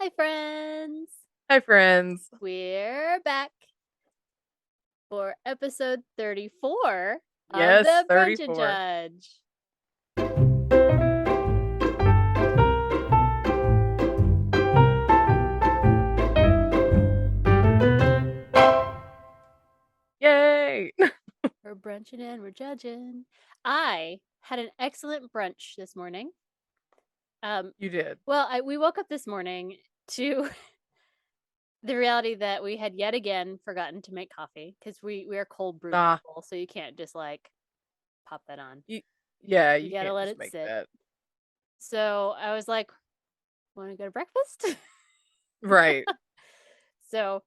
Hi, friends. Hi, friends. We're back for episode 34 of Yes, the Brunch and 34. Judge. Yay! We're brunching and we're judging. I had an excellent brunch this morning. You did. Well, we woke up this morning to the reality that we had yet again forgotten to make coffee because we are cold brew Ah, people, so you can't just like pop that on. yeah, You you gotta can't let just it make sit. that. So I was like, want to go to breakfast? Right. So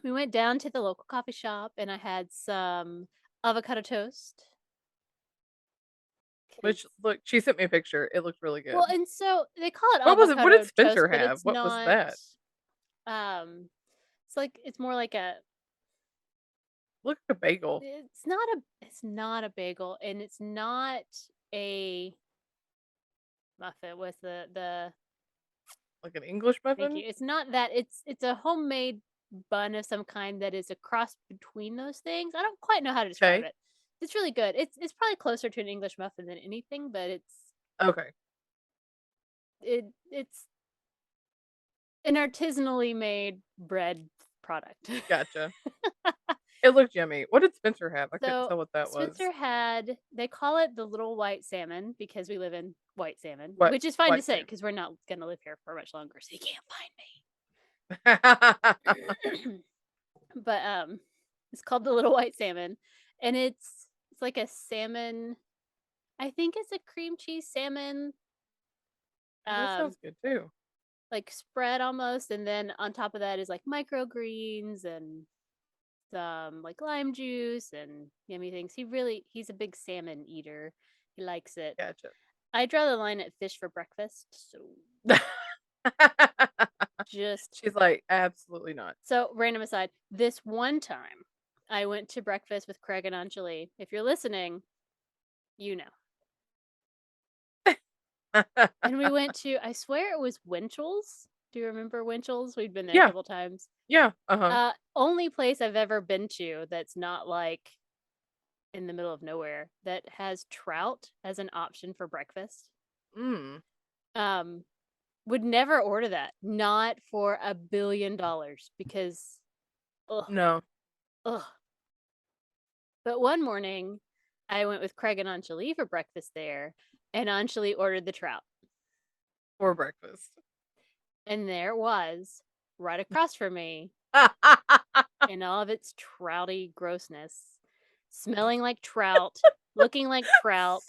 we went down to the local coffee shop and I had some avocado toast. Which, look, she sent me a picture. It looked really Well, good. and so they call it What was it? What did avocado toast, Spencer but have? it's What was not that? um it's more like Look like a bagel. it's not a bagel and it's not a muffin with the Like an English thank muffin? you. It's not that it's a homemade bun of some kind that is a cross between those things. I don't quite know how to describe Okay. it. It's really good. It's probably closer to an English muffin than anything, but Okay. it's an artisanally made bread product. Gotcha. It looked yummy. What did Spencer have? I couldn't So tell what that was. Spencer had, they call it the little white salmon because we live in white salmon, What? which is fine to White say Sam. because we're not going to live here for much longer, so you can't find me. But it's called the little white salmon, and it's like a salmon. I think it's a cream cheese salmon, That um, sounds good too. like spread almost, and then on top of that is like microgreens and some like lime juice and yummy things. He's a big salmon eater. He likes it. Gotcha. I draw the line at fish for breakfast, so just She's like, absolutely not. so random aside. This one time, I went to breakfast with Craig and Anjali. If you're listening, you know. And we went to, I swear it was Winchell's. Do you remember Winchell's? We'd been there a Yeah. couple times. Yeah. Uh-huh. Only place I've ever been to that's not like in the middle of nowhere that has trout as an option for breakfast. Mm. Um, would never order that. Not for $1 billion because, ugh, No. ugh. But one morning, I went with Craig and Anjali for breakfast there, and Anjali ordered the trout. For breakfast. And there it was, right across from me, in all of its trouty grossness, smelling like trout, looking like trout,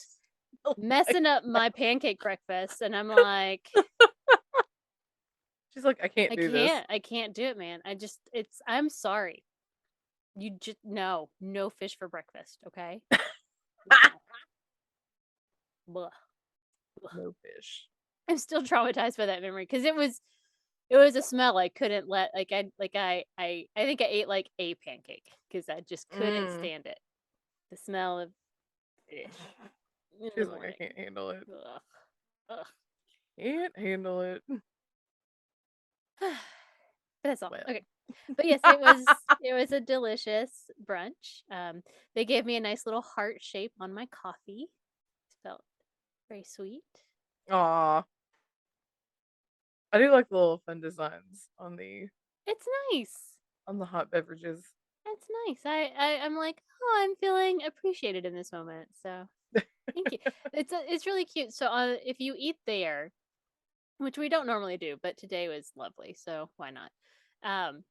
messing up my pancake breakfast. And I'm like, She's like, I can't do this. I can't do it, man. I'm sorry. You just, no fish for breakfast, okay? Blah. No fish. I'm still traumatized by that memory because it was a smell I couldn't let I think I ate like a pancake because I just couldn't Mm. stand it. The smell of fish in the She's like, I morning. can't handle it. Ugh. Ugh. Can't handle it. But that's all. Well, Okay. But yes, it was a delicious brunch. They gave me a nice little heart shape on my coffee. It felt very sweet. aw. I do like the little fun designs It's nice. on the hot beverages. It's nice. I'm like, oh, I'm feeling appreciated in this moment. So thank you. It's really cute. So if you eat there, which we don't normally do, but today was lovely, so why not? Um,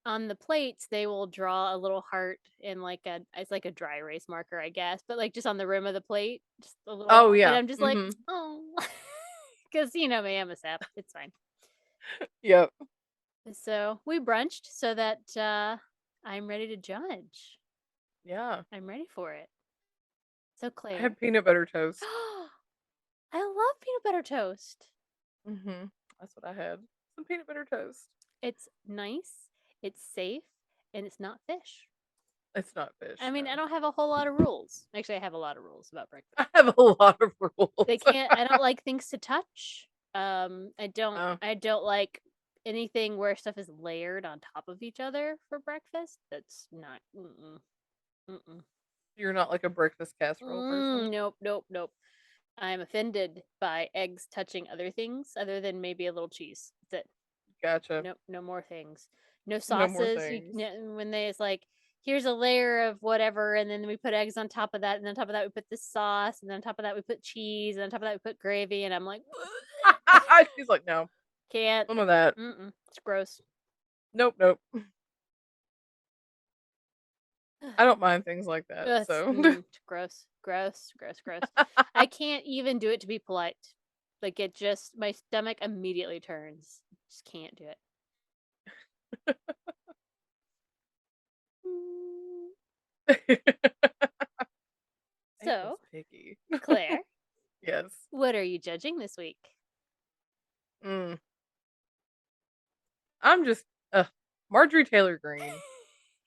on the plates, they will draw a little heart in it's like a dry erase marker, I guess, but like just on the rim of the plate, just a little. Oh And yeah. I'm just like, Mm-hmm. oh, because you know me, I'm a sap. It's fine. Yep. So we brunched so that I'm ready to judge. Yeah. I'm ready for it. So I Claire, had peanut butter toast. I love peanut butter toast. Mm-hmm. That's what I had. Some peanut butter toast. It's nice, it's safe, and it's not fish. It's not fish, I mean, I no. don't have a whole lot of rules. Actually, I have a lot of rules about breakfast. I have a lot of rules. I don't like things to touch. Oh, I don't like anything where stuff is layered on top of each other for breakfast. That's not. Mm-mm. you're not like a breakfast casserole person? Nope, nope, nope. I'm offended by eggs touching other things other than maybe a little cheese. That's it. Gotcha. Nope, no more things. No No more sauces. things. When they it's like, here's a layer of whatever, and then we put eggs on top of that, and on top of that we put this sauce, and then on top of that we put cheese, and on top of that we put gravy, and I'm like, She's like, "No, can't. none of that. It's gross. Nope, nope." I don't mind things like that, It's, so it's gross, gross, gross, gross. I can't even do it to be polite. Like it just, my stomach immediately turns. Just can't do it. April's So, picky. Claire, Yes. what are you judging this week? Mm. I'm just Marjorie Taylor Greene.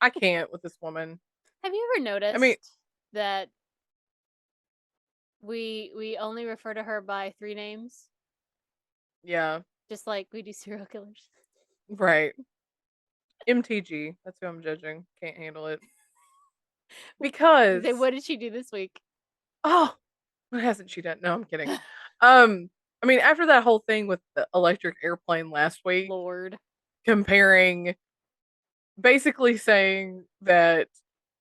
I can't with this woman. Have you ever I mean, noticed that we only refer to her by 3 names, yeah, just like we do serial killers? right. MTG. That's who I'm judging. Can't handle it. Then Because what did she do this week? oh, what hasn't she done? No, I'm kidding. Um, I mean, after that whole thing with the electric airplane last week, Lord. comparing basically saying that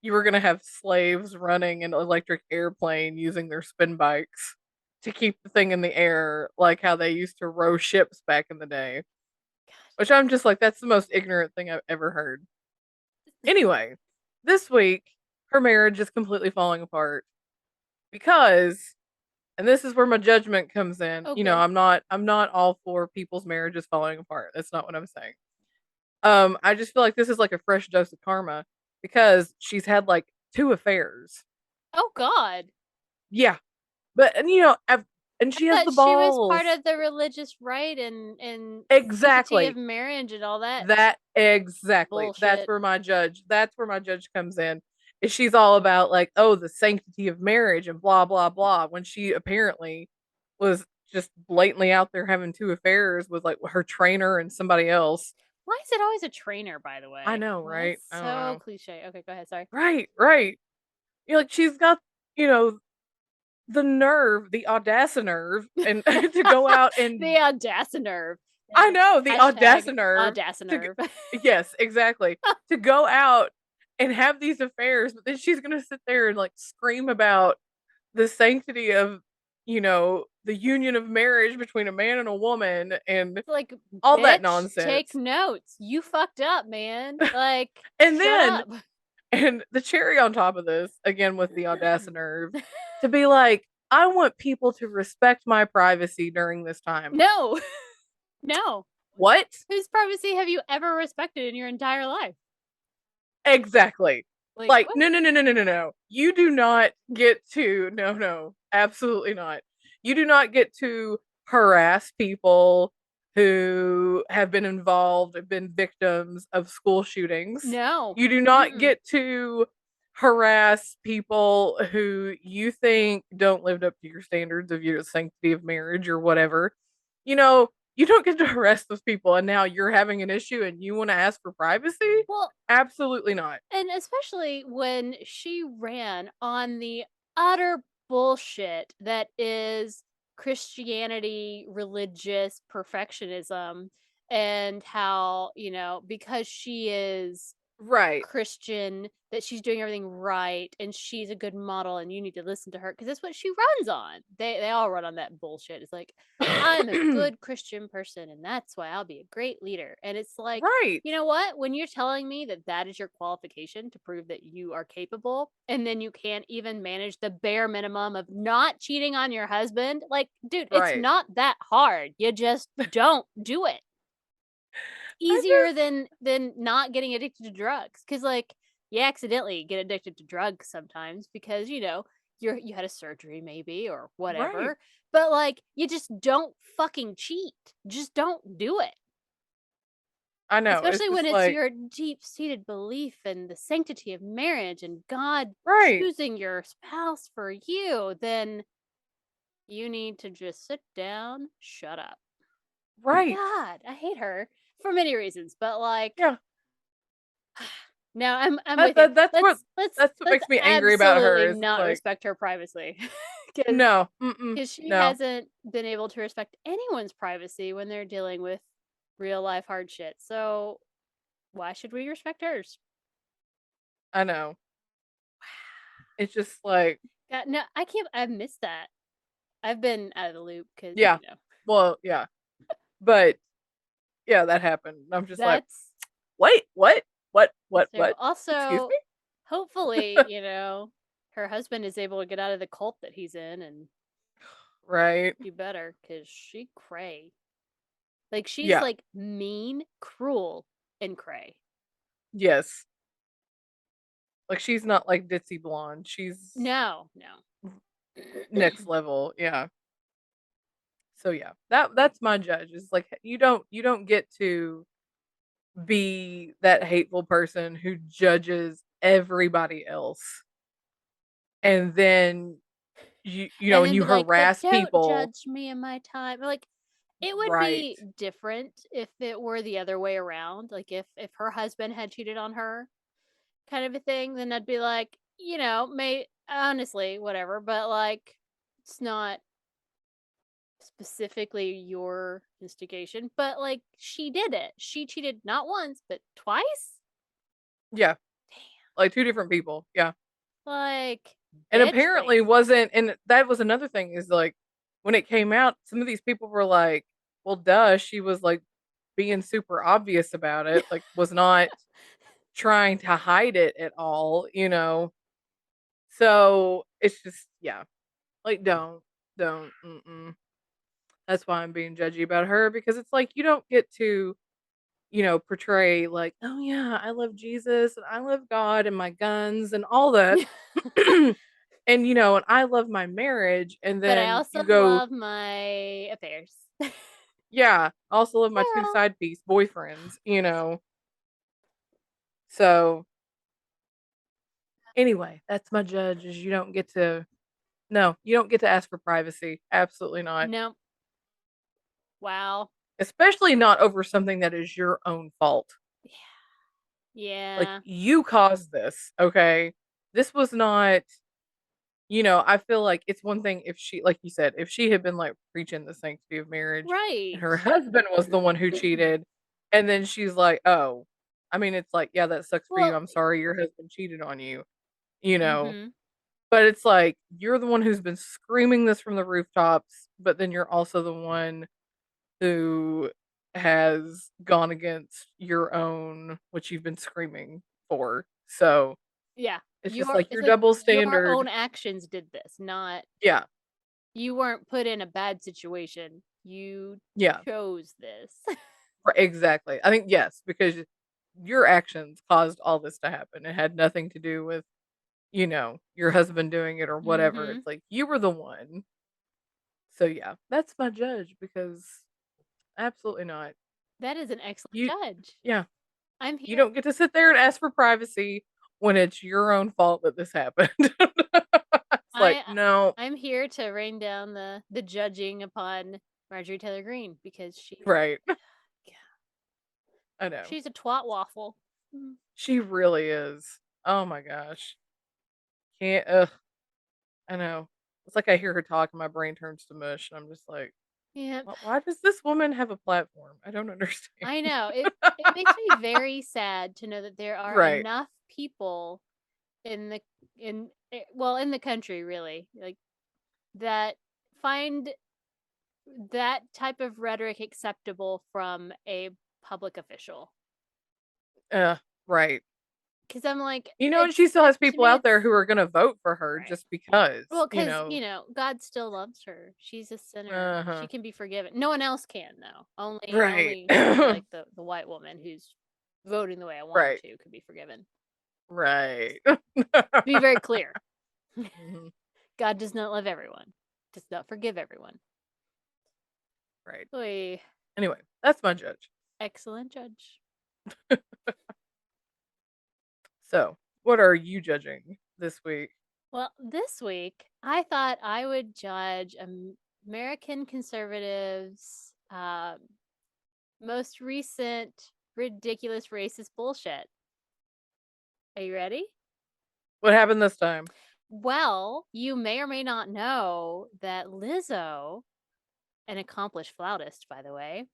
you were gonna have slaves running an electric airplane using their spin bikes to keep the thing in the air, like how they used to row ships back in the day. Which I'm just like, that's the most ignorant thing I've ever heard. Anyway, this week, her marriage is completely falling apart because, and this is where my judgment comes in. Oh, You know, good. I'm not all for people's marriages falling apart. That's not what I'm saying. I just feel like this is like a fresh dose of karma because she's had like 2 affairs. Oh God. Yeah, but and you know, and I she has thought the she was part balls. of the religious right and sanctity of Exactly. marriage and all that That exactly. bullshit. That's where my judge comes in. Is she's all about like, oh, the sanctity of marriage and blah blah blah when she apparently was just blatantly out there having 2 affairs with like her trainer and somebody else. Why is it always a trainer, by the I way? know, Well, right? that's I don't so know. cliche. Okay, go ahead. Sorry. Right, right. You know, like she's got, you know, the nerve, the audacity nerve, and to go out and The audacity. I know the Hashtag audacity nerve to audacity. yes, exactly to go out and have these affairs, but then she's gonna sit there and like scream about the sanctity of the union of marriage between a man and a woman and Like, all that bitch, take nonsense. notes. You fucked up, man. Like, And shut then up. and the cherry on top of this, again with the audacity nerve, to be like, I want people to respect my privacy during this time. No. No. What? Whose privacy have you ever respected in your entire life? Exactly. Like, Like, what? no, no, no, no, no, no, no. You do not get to, no, no, absolutely not. You do not get to harass people who have been involved, have been victims of school shootings. No. You do not Mm-mm. get to harass people who you think don't live up to your standards of your sanctity of marriage or whatever. You know, you don't get to harass those people and now you're having an issue and you want to ask for privacy? Well, Absolutely not. and especially when she ran on the utter bullshit that is Christianity, religious perfectionism, and how, because she is Right. Christian, that she's doing everything right and she's a good model and you need to listen to her because that's what she runs on. They all run on that bullshit. It's like, I'm a good Christian person and that's why I'll be a great leader. And it's like, Right. you know what? When you're telling me that that is your qualification to prove that you are capable and then you can't even manage the bare minimum of not cheating on your husband, like, dude, it's Right. not that hard. You just don't do it. I Easier just than not getting addicted to drugs, because like, you accidentally get addicted to drugs sometimes because, you had a surgery maybe or right. whatever, but, like, you just don't fucking cheat. Just don't do it. I know. It's Especially when just it's like your deep-seated belief in the sanctity of marriage and God right. choosing your spouse for you, then you need to just sit down, shut up. Right. God, I hate her for many reasons, but like, Yeah. no, I'm That, with you. that that's what that's what Let's makes me angry about her absolutely is it's not like, respect her privacy, because no, mm-mm, she no, hasn't been able to respect anyone's privacy when they're dealing with real life hard shit. So why should we respect hers? I know. It's just like, God, no, I can't. I've missed that. I've been out of the loop because yeah. Well, yeah. But yeah, that happened. I'm just like, that's wait, what? that's terrible. What? Excuse Also, me? hopefully, her husband is able to get out of the cult that he's in and Right. do better because she cray. Like she's Yeah. like mean, cruel, and cray. Yes. Like she's not like ditzy blonde. She's No, no. next level. Yeah. So yeah. That's my judge. Is like you don't get to be that hateful person who judges everybody else and then And and then you be like, but harass don't people. judge me in my time. Like it would Right. be different if it were the other way around. Like if her husband had cheated on her, kind of a thing, then I'd be like, may honestly, whatever, but like it's not specifically your instigation, but like she did it. She cheated not once, but twice? Yeah. Like two different people. Yeah. Like, And bitch, apparently please. wasn't, and that was another thing is like when it came out, some of these people were like, well, duh, she was like being super obvious about it, like was not trying to hide it at all. So it's just, yeah, like don't, mm-mm. That's why I'm being judgy about her because it's like you don't get to, portray like, oh yeah, I love Jesus and I love God and my guns and all that. And I love my marriage. And But I then also you go, love my affairs. yeah, I also love my two Girl. side piece boyfriends. So anyway, that's my judge is you don't get to ask for privacy. Absolutely not. No. Wow. Especially not over something that is your own fault. Like Yeah. you caused this, okay? This was not, I feel like it's one thing if she, like you said, if she had been like preaching the sanctity of marriage and Right. her husband was the one who cheated, and then she's like, oh, I mean, it's like, yeah, that sucks for you. Well, I'm sorry your husband cheated on you. mhm. But it's like, you're the one who's been screaming this from the rooftops, but then you're also the one who has gone against your own, what you've been screaming for. So Yeah. it's just like It's your like double your standard. own actions did this, not Yeah. you weren't put in a bad situation. You Yeah. chose this. Exactly. I think yes, because your actions caused all this to happen. It had nothing to do with, your husband doing it or whatever. Mhm. It's like you were the one. So yeah, that's my judge because absolutely not. That is an excellent You judge. yeah, I'm you here. don't get to sit there and ask for privacy when it's your own fault that this happened. It's like, I no, I'm here to rain down the judging upon Marjorie Taylor Greene because right. yeah, I know. she's a twat waffle. Mm. She really is. Oh my gosh. Can't ugh, I know. It's like I hear her talk and my brain turns to mush and I'm just like, Yep. Why does this woman have a platform? I don't understand." I know. It makes me very sad to know that there are Right. enough people in the well, in the country really, like that find that type of rhetoric acceptable from a public official. Right. Cuz I'm like And she still has to people me out there it's who are gonna vote for her right. just because, Well, you because, know. God still loves her. She's a sinner. She Uh-huh. can be forgiven. No one else can, though. Right. Only like the white woman who's voting the way I want her Right. to could be forgiven. Right. Be very clear. Mhm. God does not love everyone. Does not forgive everyone. Right. Oy, Anyway, that's my judge. excellent judge. So, what are you judging this week? Well, this week I thought I would judge American conservatives' most recent ridiculous racist bullshit. Are you ready? What happened this time? Well, you may or may not know that Lizzo, an accomplished flautist, by the way,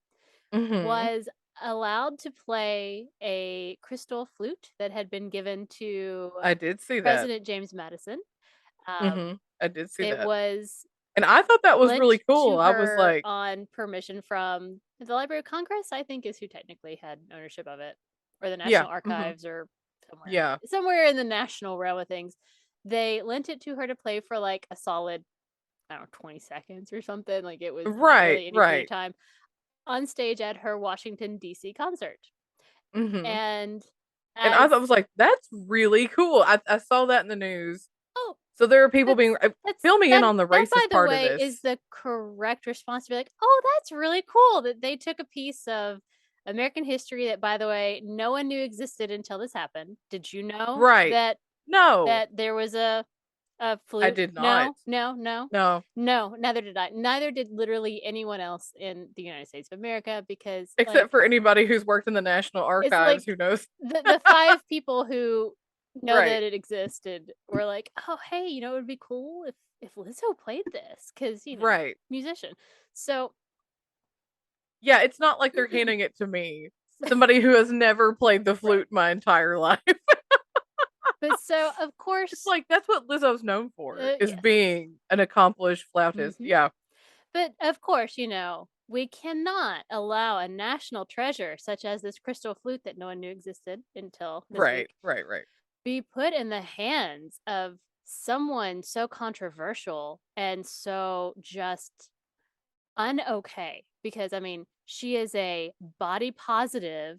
Mm-hmm. was allowed to play a crystal flute that had been given to I did see that. President James Madison. Mm-hmm. I did see It that. was And I thought that was lent really cool. to I was her like, on permission from the Library of Congress, I think is who technically had ownership of it, or the yeah. National Mm-hmm. Archives, or Yeah. somewhere in the national realm of things. They lent it to her to play for like a solid, I don't know, 20 seconds or something. Like it was not Right, really any period of right. time on stage at her Washington, D.C. concert. Mm-hmm. And And I as, was like, that's really cool. I saw that in the news. oh, So there are people being that's fill me in that on the that by racist the part of way this. is the correct response to be like, oh, that's really cool that they took a piece of American history that, by the way, no one knew existed until this happened. Did you know Right. that No, there was a I flute? did not. No, no, no, No. no. Neither did I. Neither did literally anyone else in the United States of America, because like Except for anybody who's worked in the National it's Archives like who knows. the five people who know Right. that it existed were like, oh, hey, it would be cool if Lizzo played this, because Right. musician. So Yeah, it's not like they're handing it to me. Somebody who has never played the right, flute my entire life. but so of It's course, like that's what Lizzo's known for, is yes, being an accomplished flautist. hmm Yeah. but of course, we cannot allow a national treasure such as this crystal flute that no one knew existed until this Right, week right, right. be put in the hands of someone so controversial and so just unokay, because I mean, she is a body positive,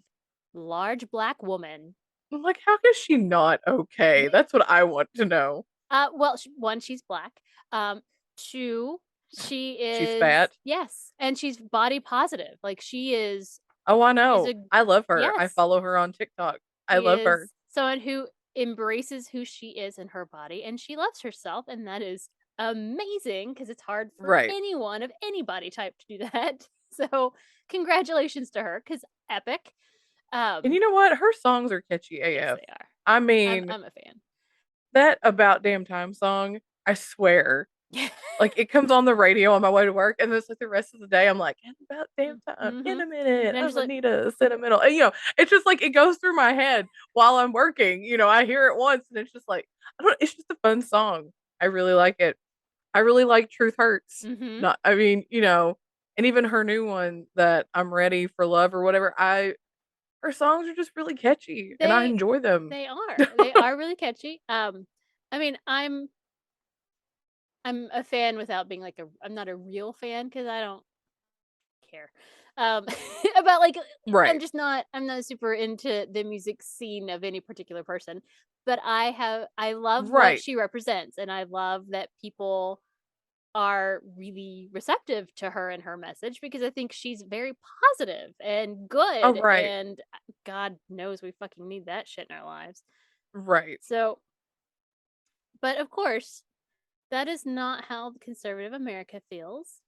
large black woman. I'm like, how is she not okay? That's what I want to know. Well, one, she's black. Two, she She's is, fat. yes, and she's body positive. Like she is, Oh, I she's know. a, I love her. I yes, follow her on TikTok. I she love her. is someone who embraces who she is in her body, and she loves herself, and that is amazing, because it's hard for Right. anyone of any body type to do that. So congratulations to her, because epic. And um you know what? Her songs are catchy yes, AF. they are. I i'm, mean, I'm a fan. that About Damn Time song, I swear, like it comes on the radio on my way to work, and it's like the rest of the day, I'm like, "And about damn time, Mm-hmm. in a And minute, I'm I'm just gonna like, need a sentimental." And, it's just like it goes through my head while I'm working. I hear it once, and it's just like, I don't. It's just a fun song. I really like it. I really like Truth Hurts. mm-hmm. Not, I mean, and even her new one that I'm Ready for Love or whatever. Her songs are just really catchy, and I they enjoy them. they are really catchy. I mean, I'm a fan without being like I'm not a real fan, because I don't care about like, Right, I'm not super into the music scene of any particular person, but I love what right. she represents, and I love that people are really receptive to her and her message, because I think she's very positive and Oh, good, right, and God knows we fucking need that shit in our lives. right. So, but of course, that is not how conservative America feels.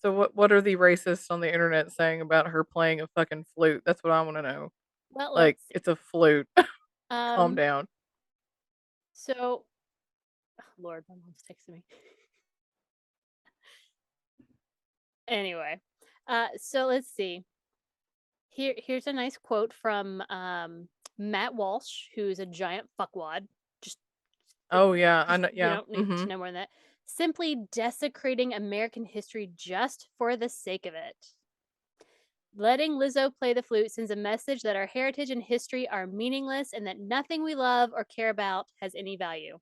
So what are the racists on the internet saying about her playing a fucking flute? That's what I want to know. Well, Like, let's see. it's a flute. Calm Um, down. so, oh, Lord, my mom's texting me. Anyway, so let's see. Here's a nice quote from Matt Walsh, who's a giant fuckwad. Just, Oh yeah, I just know. you Yeah. don't need Mm-hmm. to know more than that. Simply desecrating American history just for the sake of it. Letting Lizzo play the flute sends a message that our heritage and history are meaningless, and that nothing we love or care about has any value.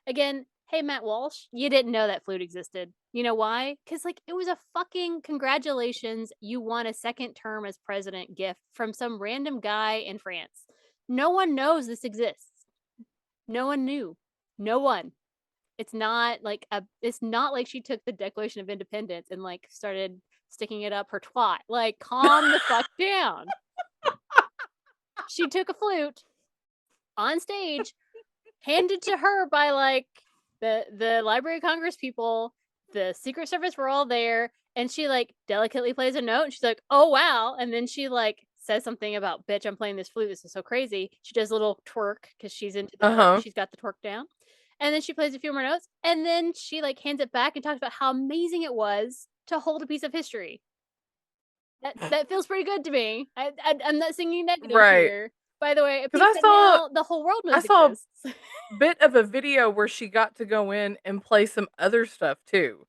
Again, hey, Matt Walsh, you didn't know that flute existed. You know why? Because, like, it was a fucking congratulations, you won a second term as president gift from some random guy in France. No one knows this exists. No one knew. No one. It's not like she took the Declaration of Independence and like started sticking it up her twat. Like, calm the fuck down. She took a flute on stage, handed to her by like the Library of Congress people. The Secret Service were all there, and she like delicately plays a note, and she's like, "Oh wow," and then she like says something about, "Bitch, I'm playing this flute. This is so crazy." She does a little twerk because she's into the twerk. Uh-huh. She's got the twerk down, and then she plays a few more notes, and then she like hands it back and talks about how amazing it was to hold a piece of history. That feels pretty good to me. I'm not singing negative Right. here. By the way, a Cuz piece that now the whole world I knows saw exists. a bit of a video where she got to go in and play some other stuff too.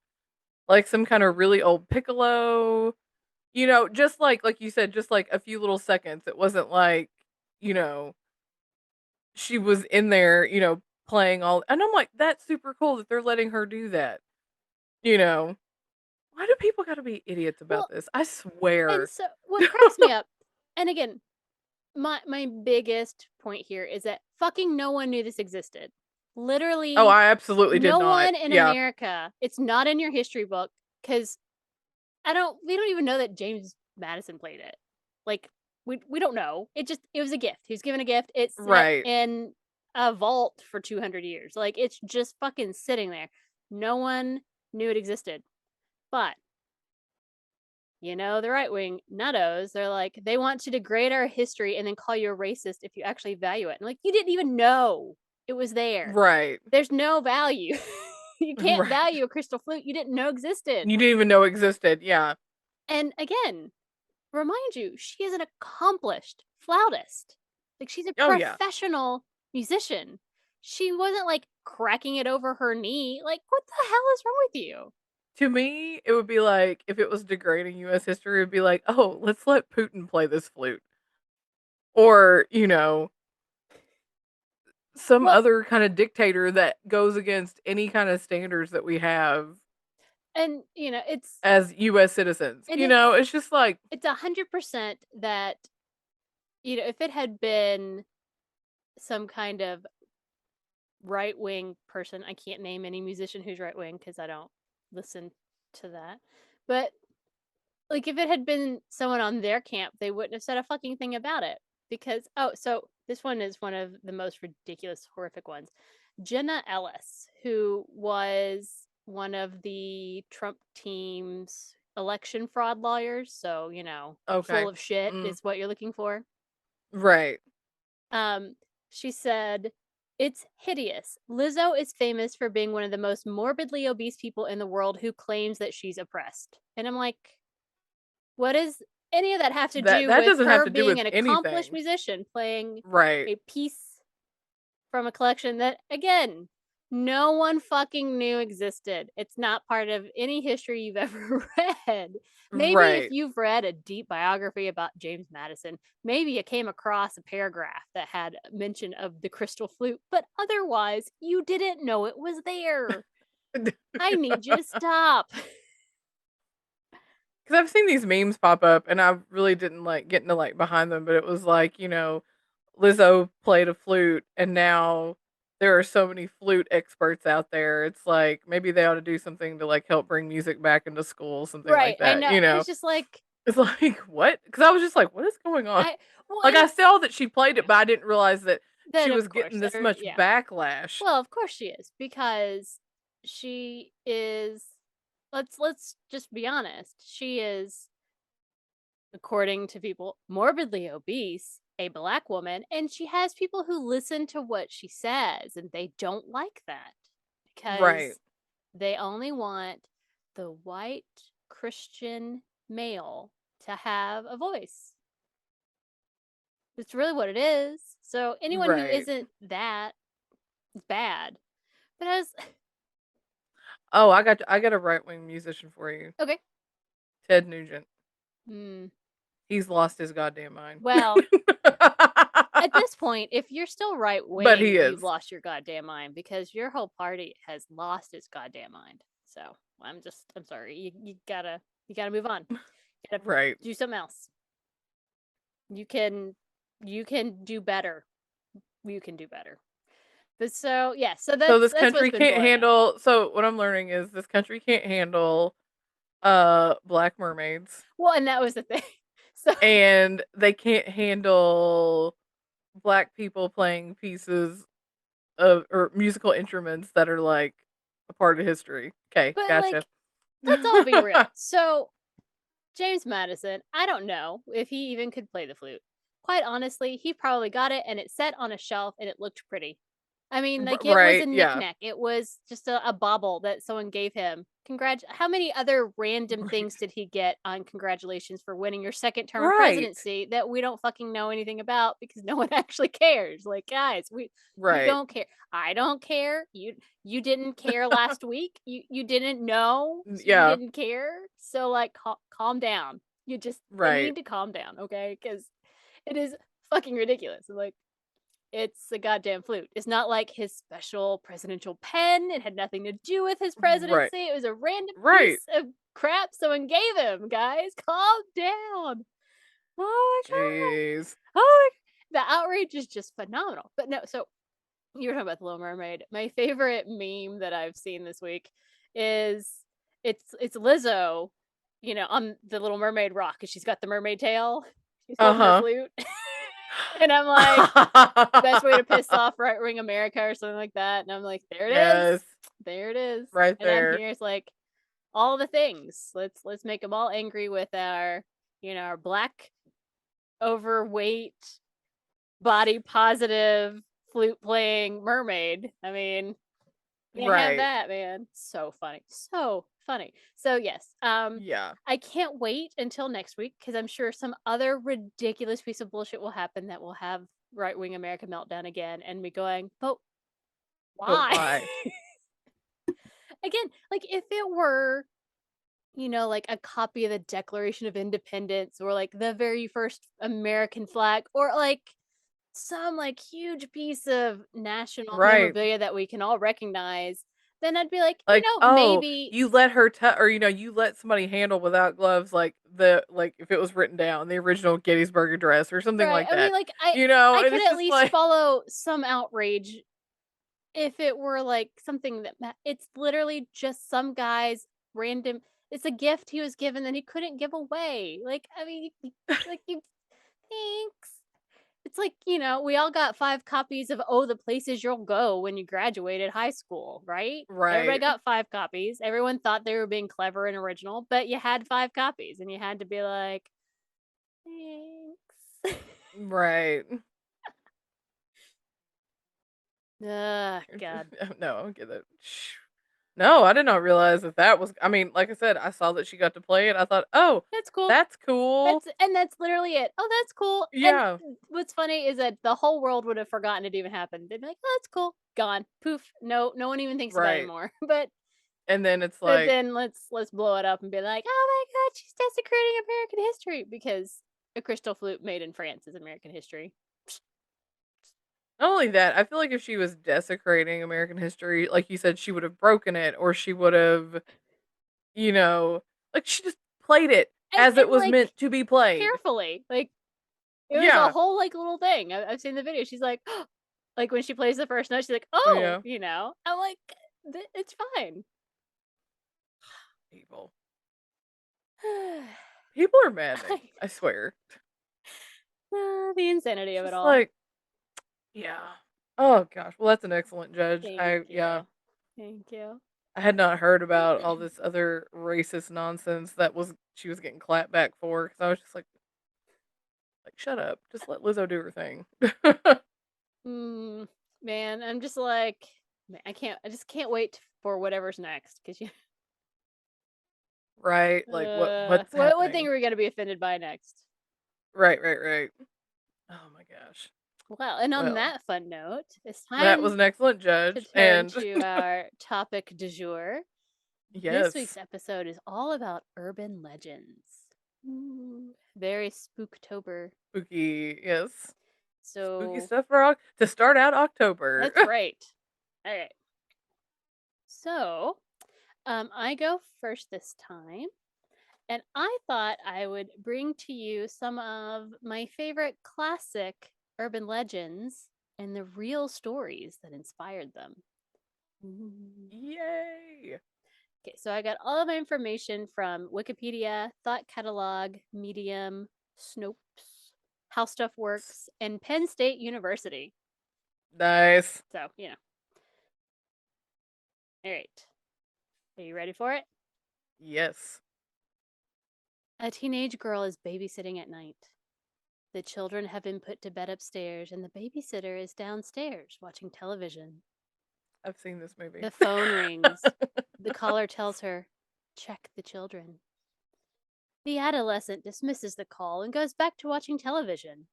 Like some kind of really old piccolo, just like you said, just like a few little seconds. It wasn't like, you know, she was in there, playing all, and I'm like, that's super cool that they're letting her do that. You know, why do people got to be idiots about Well, this? I and swear. so what cracks me up, and again, my biggest point here is that fucking no one knew this existed. Oh, Literally, I absolutely did no not. one in Yeah. America. It's not in your history book because we don't even know that James Madison played it. Like we don't know. It was a gift. He was given a gift. It sat Right. in a vault for 200 years. Like it's just fucking sitting there. No one knew it existed. But the right wing nuttos, they're like, they want to degrade our history and then call you a racist if you actually value it. And like, you didn't even know it was there. Right. There's no value. You can't Right. value a crystal flute you didn't know existed. You didn't even know existed. Yeah. And again, remind you, she is an accomplished flautist. Like, she's a Oh yeah. professional musician. She wasn't like cracking it over her knee. Like, what the hell is wrong with you? To me, it would be like if it was degrading US history, it would be like, "Oh, let's let Putin play this flute." Or, some Well, other kind of dictator that goes against any kind of standards that we have and as US citizens. and it's It's just like, 100% that if it had been some kind of right wing person, I can't name any musician who's right wing because I don't listen to that. But like if it had been someone on their camp, they wouldn't have said a fucking thing about it. Because so this one is one of the most ridiculous, horrific ones. Jenna Ellis, who was one of the Trump team's election fraud lawyers, so full okay. of shit Mm, is what you're looking for. right. Um, she said, "It's hideous. Lizzo is famous for being one of the most morbidly obese people in the world who claims that she's oppressed." And I'm like, what does any of that have to That do that with doesn't have her to do being with an accomplished anything. musician playing Right. a piece from a collection that, again, no one fucking knew existed? It's not part of any history you've ever read. Maybe if Right. you've read a deep biography about James Madison, maybe you came across a paragraph that had mention of the crystal flute, but otherwise, you didn't know it was there. I need you to stop. Because I've seen these memes pop up, and I really didn't like get into like behind them, but it was like, Lizzo played a flute, and now there are so many flute experts out there. It's like maybe they ought to do something to like help bring music back into school, something Right, like I that. know. I was just like, It's like what? Because I was just like, what is going on? I well, Like and I saw that she played it, but I didn't realize that she then was of course, getting this much yeah. backlash. Well, of course she is because she is. Let's just be honest. She is, according to people, morbidly obese, a black woman, and she has people who listen to what she says, and they don't like that Right. because they only want the white Christian male to have a voice. It's really what it is. So anyone who Right. isn't that is bad. But I was Oh, I got a right wing musician for you, okay. Ted Nugent. Mm, He's lost his goddamn mind. well, at this point, if you're still right But he wing, you've is. lost your goddamn mind because your whole party has lost its goddamn mind. So I'm sorry. You gotta move on. You gotta Right. do something else. You can, you can do better. You can do better. But so yeah, so So that's this that's what's country been can't blowing up. handle so what I'm learning is this country can't handle black mermaids, Well, and that was the thing. So and they can't handle black people playing pieces of or musical instruments that are like a part of history. Okay, but gotcha. like let's all be real. So, James Madison, I don't know if he even could play the flute. Quite honestly, he probably got it and it sat on a shelf and it looked pretty. I mean, like, it was a Right, yeah. knickknack. It was just a bauble that someone gave him. How many other random Right. things did he get on congratulations for winning your second term of Right. presidency that we don't fucking know anything about because no one actually cares? Like, guys, we Right. don't care. I don't care. You didn't care last week. You didn't know, so you Yeah. didn't care. So like, calm down. You Right. need to calm down, okay? Because it is fucking ridiculous. Like, it's a goddamn flute. It's not like his special presidential pen. It had nothing to do with his Right. presidency. It was a random Right. piece of crap someone gave him, guys. Calm down. Oh my god. Jeez. Oh my, the outrage is just phenomenal. But no, so you were talking about the Little Mermaid. My favorite meme that I've seen this week is it's Lizzo, on the Little Mermaid rock, and she's got the mermaid tail. She's holding her Uh-huh. flute. And I'm like, best way to piss off right wing America or something like that. And I'm like, there it is. Yes. There it is. Right And I'm there. here. It's like all the things. Let's make them all angry with our, our black, overweight, body positive, flute playing mermaid. I mean, you have Right. that, man. So funny. So funny. So yes, Yeah. I can't wait until next week because I'm sure some other ridiculous piece of bullshit will happen that will have right wing America meltdown again and me going, but But why? why? Again, like if it were, like a copy of the Declaration of Independence or like the very first American flag or like some like huge piece of national Right. memorabilia that we can all recognize, then I'd be like, Like, "Oh, maybe. you let her or, you let somebody handle without gloves, like, if it was written down, the original Gettysburg Address or something Right. like I mean, that." like I And could it's at just least like follow some outrage if it were like something that it's literally just some guy's random. It's a gift he was given that he couldn't give away. Like, I mean, like you thanks. It's like, we all got 5 copies of Oh, the Places You'll Go when you graduated high school, right? Everybody Right. got 5 copies. Everyone thought they were being clever and original, but you had 5 copies and you had to be like, thanks. Right. Ugh, God. No, I don't get it. No, I did not realize that was I mean, like I said, I saw that she got to play it. I thought, "Oh, That's cool. that's cool." That's literally it. Oh, that's cool. And Yeah. what's funny is that the whole world would have forgotten it even happened. They'd be like, "Oh, that's cool." Gone. Poof. No one even thinks about it Right. anymore. But And then it's but like then let's blow it up and be like, "Oh my god, she's desecrating American history because a crystal flute made in France is American history." not only that, I feel like if she was desecrating American history, like you said, she would have broken it or she would have, you know, like she just played it as And it was like meant to be played. carefully. Like it was a Yeah. whole like little thing. I've seen the video. She's like like when she plays the first note, she's like, "Oh," Yeah. I'm like, It's fine." People. People are maddening, I I swear. The insanity It's of it just all. like, yeah. Oh gosh. Well, that's an excellent judge. Thank Yeah. you. Thank you. I had not heard about all this other racist nonsense that she was getting clapped back for because I was just like shut up, just let Lizzo do her thing. Mm, man, I'm just like, man, I just can't wait for whatever's next because Right? Like what's what thing happening? are we gonna be offended by next? Right, right, right. Oh my gosh. Well, and on Well, that fun note, it's that was time an excellent to judge turn and to our topic du jour. This week's yes, episode is all about urban legends. Ooh, very spooktober. spooky, yes. Spooky So stuff for to start out October. that's right. All right. So I go first this time. And I thought I would bring to you some of my favorite classic urban legends and the real stories that inspired them. Ooh. Yay. Okay, so I got all of my information from Wikipedia, Thought Catalog, Medium, Snopes, How Stuff Works, and Penn State University. Nice. So, All right. Are you ready for it? Yes. A teenage girl is babysitting at night. The children have been put to bed upstairs, and the babysitter is downstairs watching television. I've seen this movie. The phone rings. The caller tells her, "Check the children." The adolescent dismisses the call and goes back to watching television.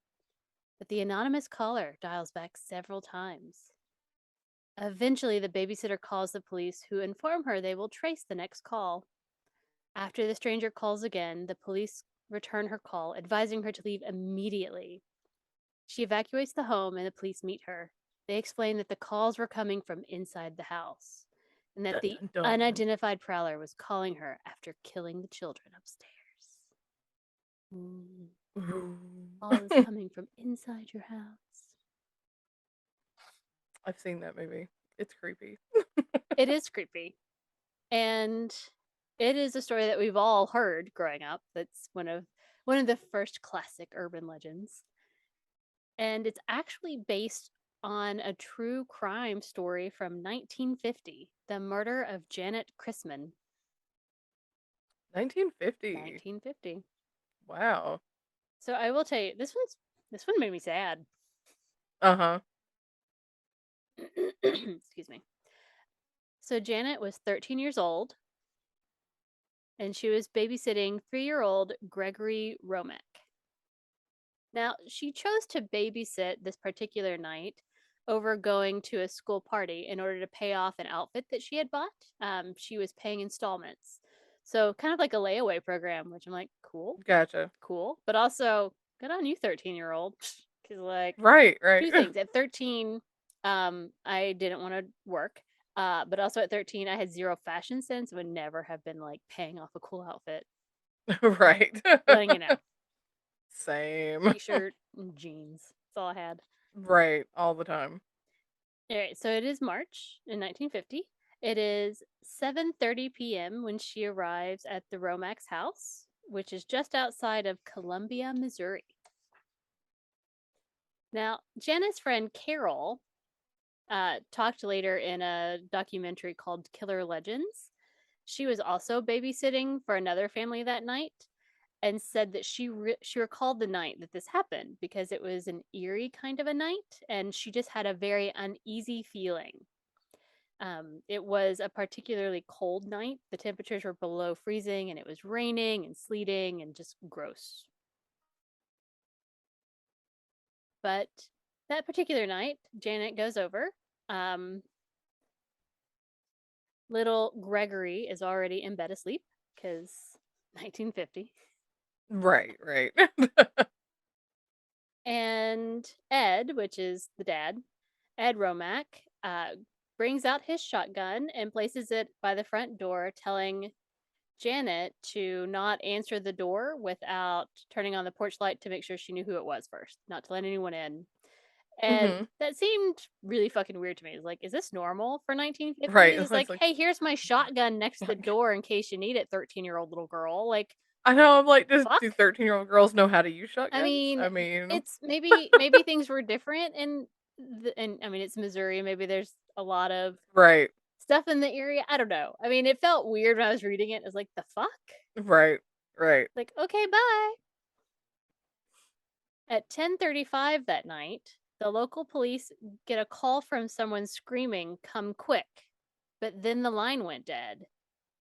But the anonymous caller dials back several times. Eventually, the babysitter calls the police, who inform her they will trace the next call. After the stranger calls again, the police return her call, advising her to leave immediately. She evacuates the home and the police meet her. They explain that the calls were coming from inside the house and that Dun the dun dun. unidentified prowler was calling her after killing the children upstairs. All is coming from inside your house. I've seen that movie. It's creepy. It is creepy. And it is a story that we've all heard growing up. That's one of the first classic urban legends. And it's actually based on a true crime story from 1950, the murder of Janet Chrisman. 1950. 1950. Wow. So I will tell you, this one made me sad. Uh-huh. Excuse me. So Janet was 13 years old, and she was babysitting 3-year-old Gregory Romack. Now, she chose to babysit this particular night over going to a school party in order to pay off an outfit that she had bought. She was paying installments. So, kind of like a layaway program, which I'm like, Gotcha. cool. But also, good on you, 13-year-old. Because, like, Right, two right. things. At 13, I didn't want to work. But also at 13, I had zero fashion sense and would never have been like paying off a cool outfit. Right. Letting you know. Same. T-shirt and jeans. That's all I had. Right, all the time. All right, so it is March in 1950. It is 7:30 p.m. when she arrives at the Romax house, which is just outside of Columbia, Missouri. Now, Janet's friend Carol talked later in a documentary called Killer Legends. She was also babysitting for another family that night and said that she recalled the night that this happened because it was an eerie kind of a night, and she just had a very uneasy feeling. It was a particularly cold night. The temperatures were below freezing, and it was raining and sleeting and just gross. But that particular night, Janet goes over. Little Gregory is already in bed asleep because 1950. Right, right. And Ed, which is the dad, Ed Romack, brings out his shotgun and places it by the front door, telling Janet to not answer the door without turning on the porch light to make sure she knew who it was first, not to let anyone in. And Mhm. that seemed really fucking weird to me. It's like, is this normal for 1950? Right. It's It's like, like hey, here's my shotgun next to the door in case you need it, 13-year-old little girl. Like, I know, I'm like, do fuck? 13-year-old girls know how to use I shotguns? mean, I mean, it's maybe things were different and I mean, it's Missouri. Maybe there's a lot of right. stuff in the area. I don't know. I mean, it felt weird when I was reading it. It was like, the fuck? Right. Right. Like, okay, bye. At 10:35 that night, the local police get a call from someone screaming, "Come quick." But then the line went dead.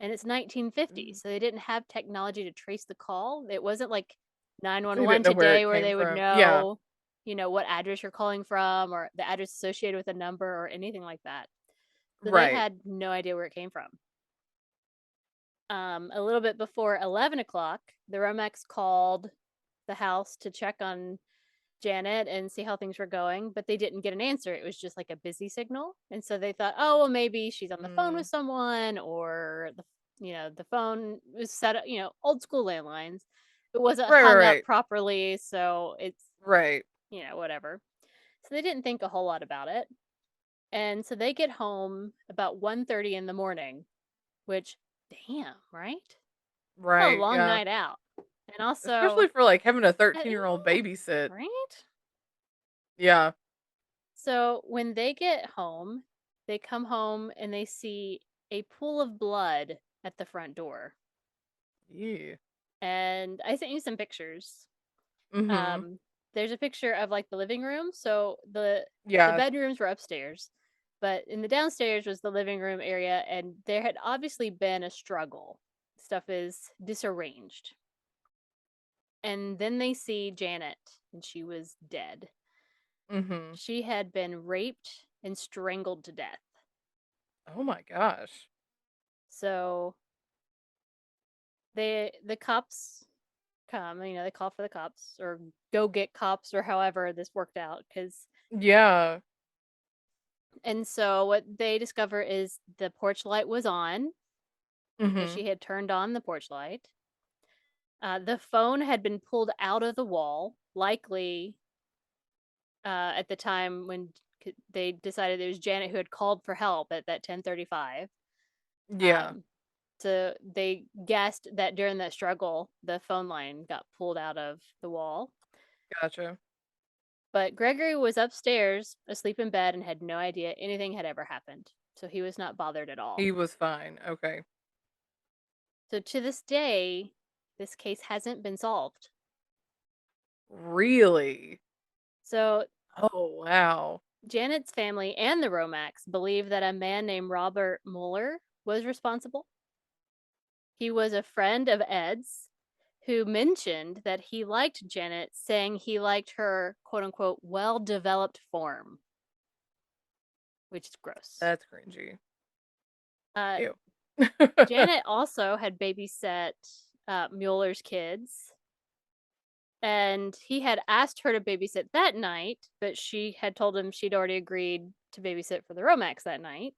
And it's 1950, Mm. so they didn't have technology to trace the call. It wasn't like They 911 didn't know where today it where came they would from. Yeah. know, what address you're calling from or the address associated with a number or anything like that. So they Right. had no idea where it came from. A little bit before 11 o'clock, the Romex called the house to check on Janet and see how things were going, but they didn't get an answer. It was just like a busy signal. And so they thought, oh, well, maybe she's on the phone with Mm. someone or the phone was set up, old school landlines. It wasn't Right, right, hung up right. properly. So it's, Right. whatever. So they didn't think a whole lot about it. And so they get home about 1:30 in the morning, which, damn, right? A Right. long Yeah. night out. And Especially also, for like having a yeah, 13-year-old babysit. right? Yeah. So when they get home, they come home and they see a pool of blood at the front door. Yeah. And I sent you some pictures. Mhm. There's a picture of like the living room. So the Yeah. bedrooms were upstairs, but in the downstairs was the living room area, and there had obviously been a struggle. Stuff is disarranged. And then they see Janet, and she was dead. Mhm. She had been raped and strangled to death. Oh my gosh. So the cops come, they call for the cops or go get cops or however this worked out cuz Yeah. and so what they discover is the porch light was on. So Mhm. she had turned on the porch light. The phone had been pulled out of the wall, likely at the time when they decided it was Janet who had called for help at that 10:35. Yeah. Um, so they guessed that during that struggle, the phone line got pulled out of the wall. Gotcha. But Gregory was upstairs, asleep in bed, and had no idea anything had ever happened. So he was not bothered at all. He was fine. Okay. So to this day, this case hasn't been solved. Really? So Oh, wow. Janet's family and the Romax believe that a man named Robert Mueller was responsible. He was a friend of Ed's who mentioned that he liked Janet, saying he liked her quote unquote well developed form, which is gross. That's cringy. Uh, Ew. Janet also had babysat Mueller's kids, and he had asked her to babysit that night, but she had told him she'd already agreed to babysit for the Romax that night.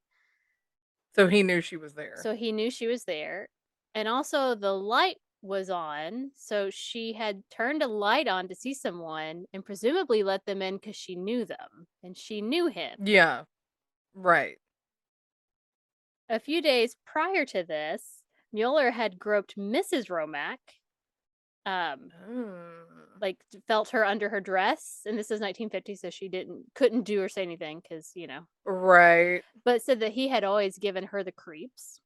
So he knew she was there. So he knew she was there. And also the light was on, so she had turned a light on to see someone and presumably let them in because she knew them and she knew him. Yeah. Right. A few days prior to this, Mueller had groped Mrs. Romack, um, Oh. like felt her under her dress, and this is 1950, so she couldn't do or say anything because Right. but said that he had always given her the creeps.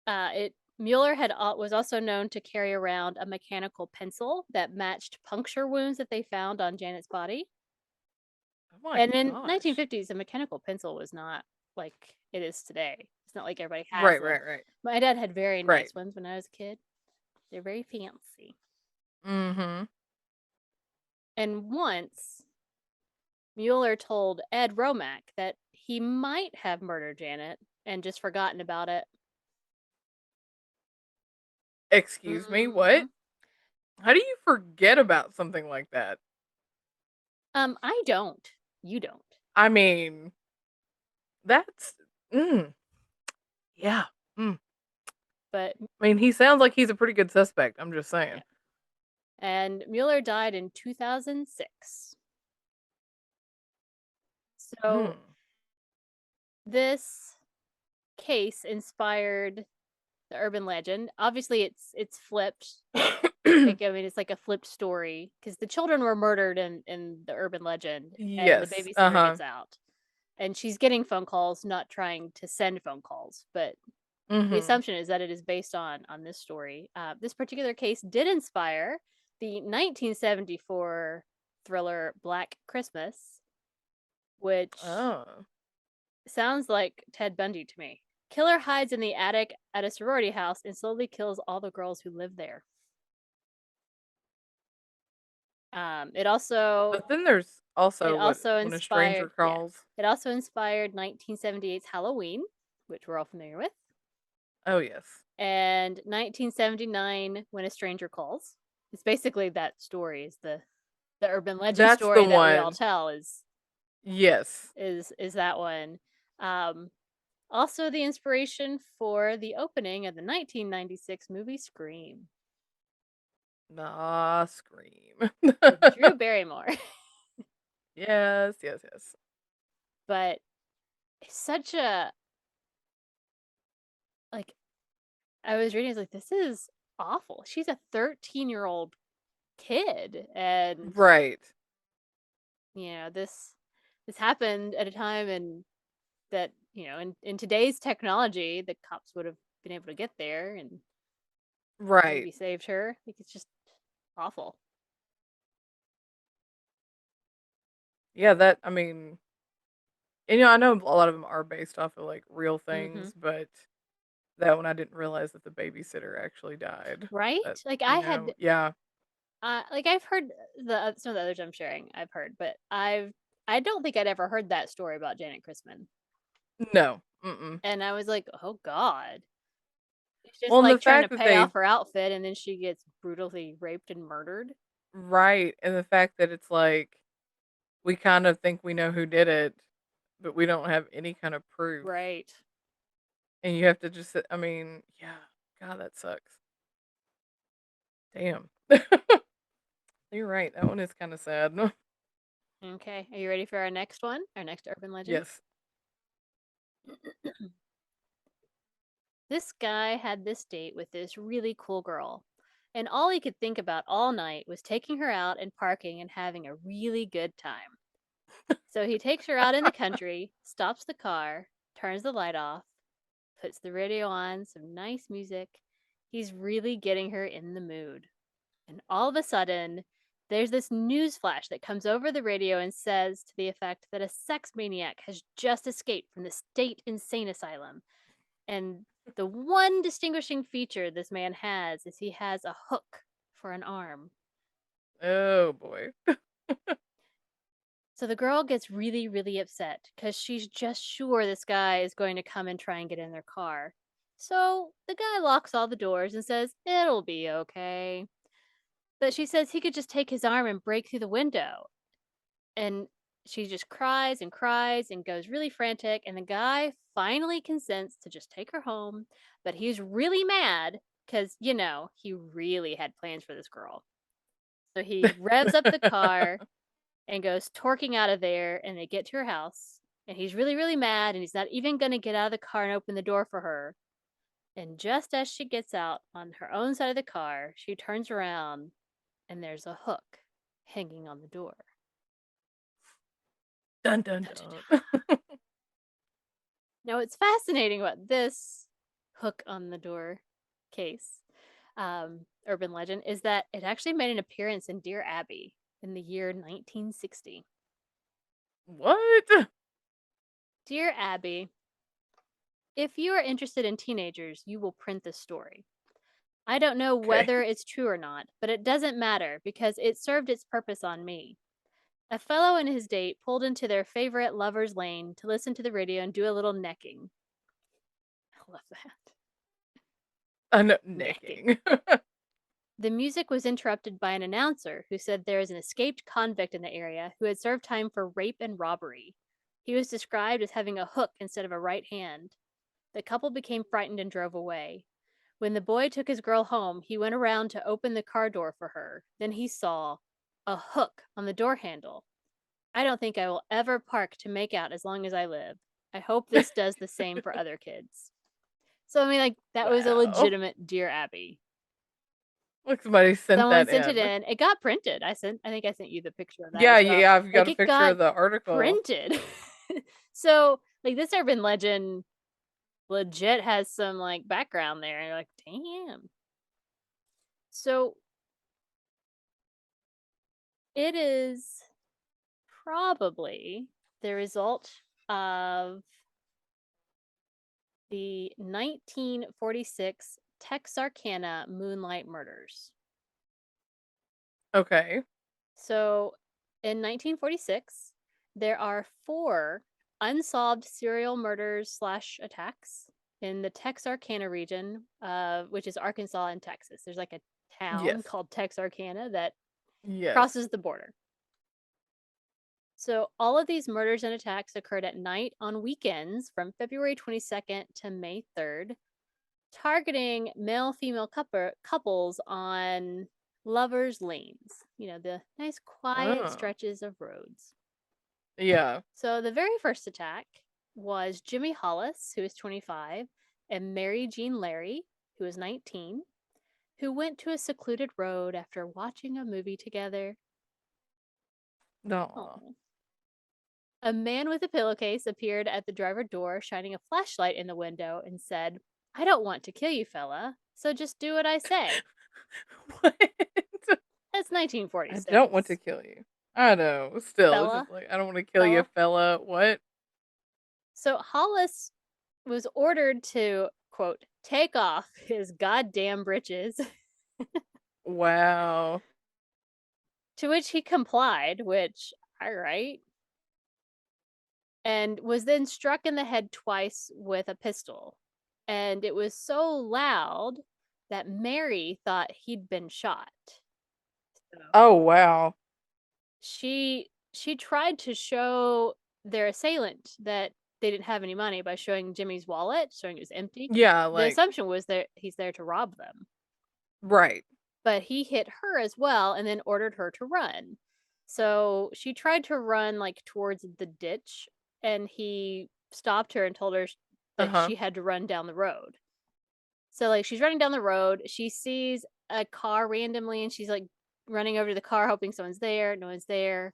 It Mueller was also known to carry around a mechanical pencil that matched puncture wounds that they found on Janet's body. Oh my And in gosh. 1950s, a mechanical pencil was not like it is today. It's not like everybody has Right, them. right, right. My dad had very Right. nice ones when I was a kid. They're very fancy. Mhm. And once Mueller told Ed Romack that he might have murdered Janet and just forgotten about it. Excuse me, what? Mhm. How do you forget about something like that? I don't. You don't. I mean, that's mm, yeah. Mm. But I mean, he sounds like he's a pretty good suspect, I'm just yeah. saying. And Mueller died in 2006. So Hmm. this case inspired the urban legend. Obviously, it's flipped. Like I mean, it's like a flipped story because the children were murdered in the urban legend, and the Yes. babysitter Uh-huh. gets out, and she's getting phone calls, not trying to send phone calls, but the Mhm. assumption is that it is based on this story. This particular case did inspire the 1974 thriller Black Christmas, which Oh. sounds like Ted Bundy to me. Killer hides in the attic at a sorority house and slowly kills all the girls who live there. It also But then there's it also what also when a stranger inspired yeah calls. it also inspired 1978's Halloween, which we're all familiar with, Oh, yes. and 1979 When a Stranger Calls. It's basically that story is the urban legend That's the story that we all one. tell is Yes. that one. Um, Also, the inspiration for the opening of the 1996 movie Scream Nah, scream. with Drew Barrymore. Yes, yes, yes. But it's such a like I was reading, I was like, this is awful. She's a 13-year-old kid, and Right. this happened at a time and that in today's technology, the cops would have been able to get there, and Right. Baby saved her. Like, it's just awful. Yeah, I mean, and I know a lot of them are based off of like real Mm-hmm. things, but that one I didn't realize that the babysitter actually died. Right? That, Like I had, yeah. like I've heard some of the others I'm sharing. I've heard, but I don't think I'd ever heard that story about Janet Christman. No. Mm-mm. And I was like, oh God. She's just Well, and the like trying to fact that pay off her outfit and then she gets brutally raped and murdered. right, and the fact that it's like we kind of think we know who did it, but we don't have any kind of proof. Right. And you have to just, I mean, yeah, God, that sucks. Damn. You're right. That one is kind of sad. Okay. Are you ready for our next one? Our next urban legend? Yes. This guy had this date with this really cool girl. And all he could think about all night was taking her out and parking and having a really good time. So he takes her out in the country, stops the car, turns the light off, puts the radio on, some nice music. He's really getting her in the mood. And all of a sudden, there's this news flash that comes over the radio and says to the effect that a sex maniac has just escaped from the state insane asylum. And the one distinguishing feature this man has is he has a hook for an arm. Oh boy. So the girl gets really, really upset because she's just sure this guy is going to come and try and get in their car. So the guy locks all the doors and says, it'll be okay. But she says he could just take his arm and break through the window. And she just cries and goes really frantic. And the guy finally consents to just take her home. But he's really mad because, he really had plans for this girl. So he revs up the car and goes torquing out of there. And they get to her house. And he's really, really mad. And he's not even going to get out of the car and open the door for her. And just as she gets out on her own side of the car, she turns around and there's a hook hanging on the door. Dun dun Dun, dun, dun. dun. Now, what's fascinating about this hook on the door case, urban legend, is that it actually made an appearance in Dear Abby in the year 1960. What? Dear Abby, if you are interested in teenagers, you will print this story. I don't know Okay. whether it's true or not, but it doesn't matter because it served its purpose on me. A fellow and his date pulled into their favorite lover's lane to listen to the radio and do a little necking. I love that. Necking. Necking. The music was interrupted by an announcer who said there is an escaped convict in the area who had served time for rape and robbery. He was described as having a hook instead of a right hand. The couple became frightened and drove away. When the boy took his girl home, he went around to open the car door for her. Then he saw a hook on the door handle. I don't think I will ever park to make out as long as I live. I hope this does the same for other kids. So, I mean, like, that was a Wow. legitimate Dear Abby. Look, somebody sent Someone that sent it in. in. It got printed. I think I sent you the picture of that Yeah, as well. yeah, I've got Like, a it picture got of the article. printed. So, like, this urban legend legit has some, like, background there. And you're like, damn. So, it is probably the result of the 1946 Texarkana Moonlight murders. Okay. So, in 1946, there are 4 unsolved serial murders slash attacks in the Texarkana region, which is Arkansas and Texas. There's like a town Yes. called Texarkana that Yes. crosses the border. So, all of these murders and attacks occurred at night on weekends from February 22nd to May 3rd, targeting male female couples on lovers' lanes, the nice quiet Oh. stretches of roads. Yeah. So, the very first attack was Jimmy Hollis, who was 25, and Mary Jean Larry, who was 19, who went to a secluded road after watching a movie together. No. Aww. A man with a pillowcase appeared at the driver door, shining a flashlight in the window, and said, I don't want to kill you, fella. So just do what I say. What? That's I 1946. don't want to kill you. I know. Still, it's Fella. just like, I don't want to kill you, fella. What? So Hollis was ordered to, quote, take off his goddamn britches, Wow. to which he complied, which, all right, and was then struck in the head twice with a pistol. And it was so loud that Mary thought he'd been shot. So Oh, wow. she tried to show their assailant that they didn't have any money by showing Jimmy's wallet, showing it was empty. Yeah, The like, assumption was that he's there to rob them. right. But he hit her as well and then ordered her to run. So she tried to run like towards the ditch, and he stopped her and told her that Uh-huh. she had to run down the road. So like she's running down the road, she sees a car randomly and she's like running over to the car hoping someone's there. No one's there.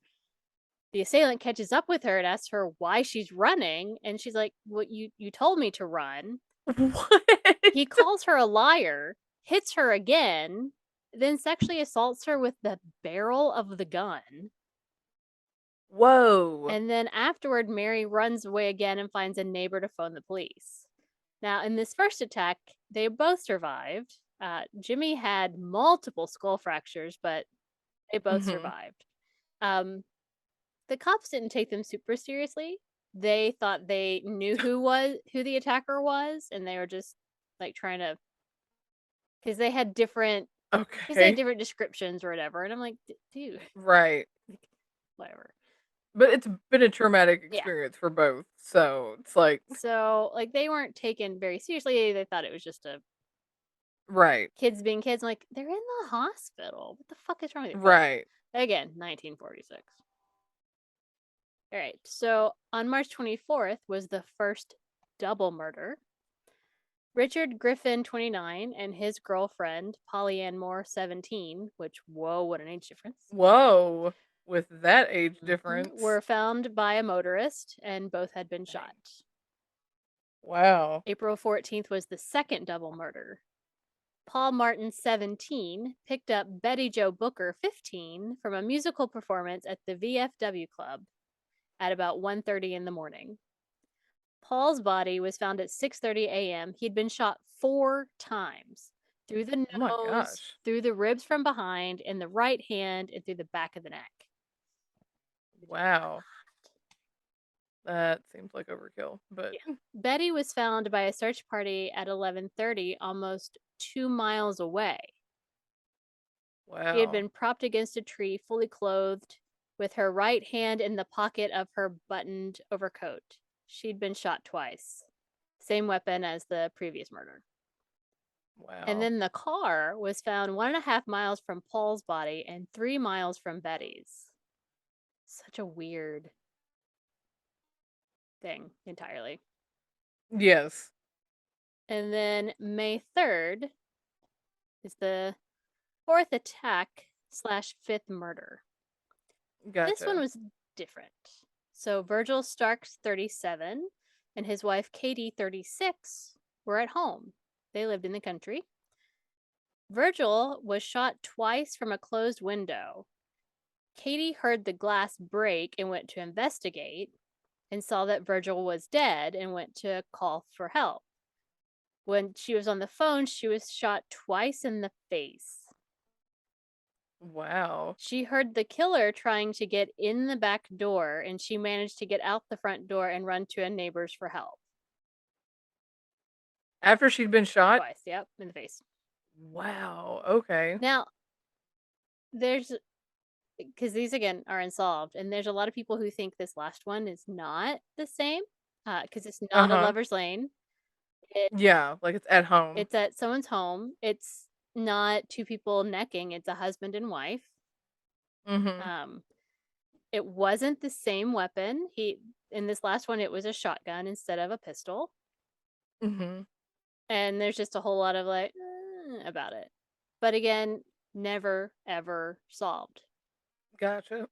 The assailant catches up with her and asks her why she's running, and she's like, "Well, you told me to run." What? He calls her a liar, hits her again, then sexually assaults her with the barrel of the gun. Whoa. And then afterward, Mary runs away again and finds a neighbor to phone the police. Now, in this first attack, they both survived. Jimmy had multiple skull fractures, but they both Mm-hmm. survived. The cops didn't take them super seriously. They thought they knew who the attacker was, and they were just like trying to, because they had different Okay. descriptions or whatever. And I'm like, dude, Right. like, whatever. But it's been a traumatic Yeah. experience for both. So it's like, So like they weren't taken very seriously. They thought it was just a right. kids being kids. I'm like, they're in the hospital. What the fuck is wrong with you? But Right. again, 1946. All right. So on March 24th was the first double murder. Richard Griffin, 29, and his girlfriend, Polly Ann Moore, 17, which, whoa, what an age difference, Whoa. With that age difference. were found by a motorist, and both had been Dang. shot. Wow. April 14th was the second double murder. Paul Martin, 17, picked up Betty Jo Booker, 15, from a musical performance at the VFW Club at about 1:30 in the morning. Paul's body was found at 6:30 a.m. He'd been shot 4 times, through the Oh my nose, gosh. through the ribs from behind, in the right hand, and through the back of the neck. Wow. That seems like overkill, but Yeah. Betty was found by a search party at 11:30, almost 2 miles away. She had wow. been propped against a tree, fully clothed, with her right hand in the pocket of her buttoned overcoat. She'd been shot twice. Same weapon as the previous murder. And Wow. then the car was found 1.5 miles from Paul's body and 3 miles from Betty's. Such a weird thing entirely. Yes. And then May 3rd is the fourth attack / fifth murder. This one Gotcha. was different. So Virgil Starks, 37, and his wife Katie, 36, were at home. They lived in the country. Virgil was shot twice from a closed window. Katie heard the glass break and went to investigate, and saw that Virgil was dead and went to call for help. When she was on the phone, she was shot twice in the face. Wow. She heard the killer trying to get in the back door, and she managed to get out the front door and run to a neighbor's for help. After she'd been shot? Twice, yep, in the face. Wow. Okay. Now, there's, because these again are unsolved, and there's a lot of people who think this last one is not the same, because it's not a Uh-huh. lover's lane. It, Yeah, like it's at home. it's at someone's home. It's not two people necking. It's a husband and wife. Mhm. Um, it wasn't the same weapon. In this last one, it was a shotgun instead of a pistol. Mhm. And there's just a whole lot of like about it. But again, never ever solved. Gotcha.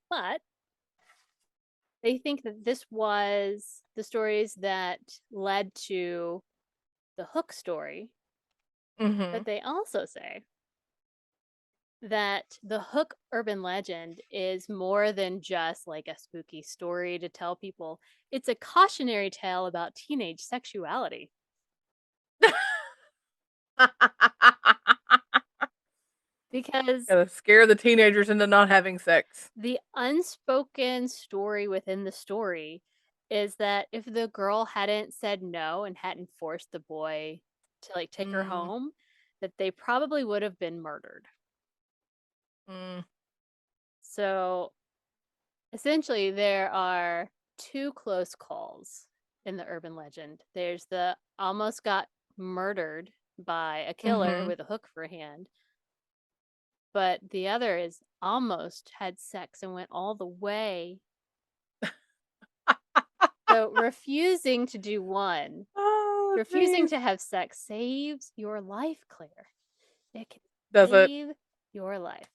But they think that this was the stories that led to the Hook story, Mhm. but they also say that the Hook urban legend is more than just like a spooky story to tell people. It's a cautionary tale about teenage sexuality. Because Gotta scare the teenagers into not having sex. the unspoken story within the story is that if the girl hadn't said no and hadn't forced the boy to like take her Mm, home, that they probably would have been murdered. mm. So essentially, there are two close calls in the urban legend. There's the almost got murdered by a killer Mhm. with a hook for a hand, but the other is almost had sex and went all the way. So refusing to do one, Oh, refusing jeez. to have sex saves your life, Claire. It can Does it? save your life.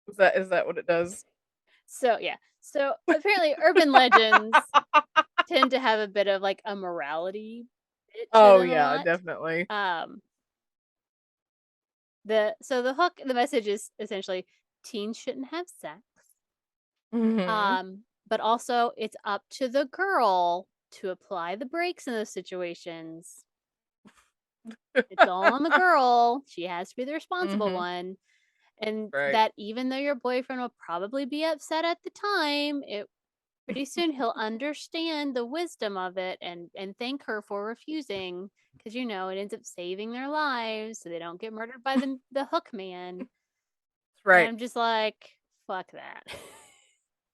Is that what it does? So yeah. So apparently urban legends tend to have a bit of like a morality bit to Oh, them a yeah, lot. definitely. Um the hook, the message is essentially teens shouldn't have sex. Mhm. But also it's up to the girl to apply the brakes in those situations. It's all on the girl. She has to be the responsible Mhm. one. And Right. that even though your boyfriend will probably be upset at the time, it pretty soon he'll understand the wisdom of it and thank her for refusing because it ends up saving their lives so they don't get murdered by the hook man. And Right. I'm just like, fuck that.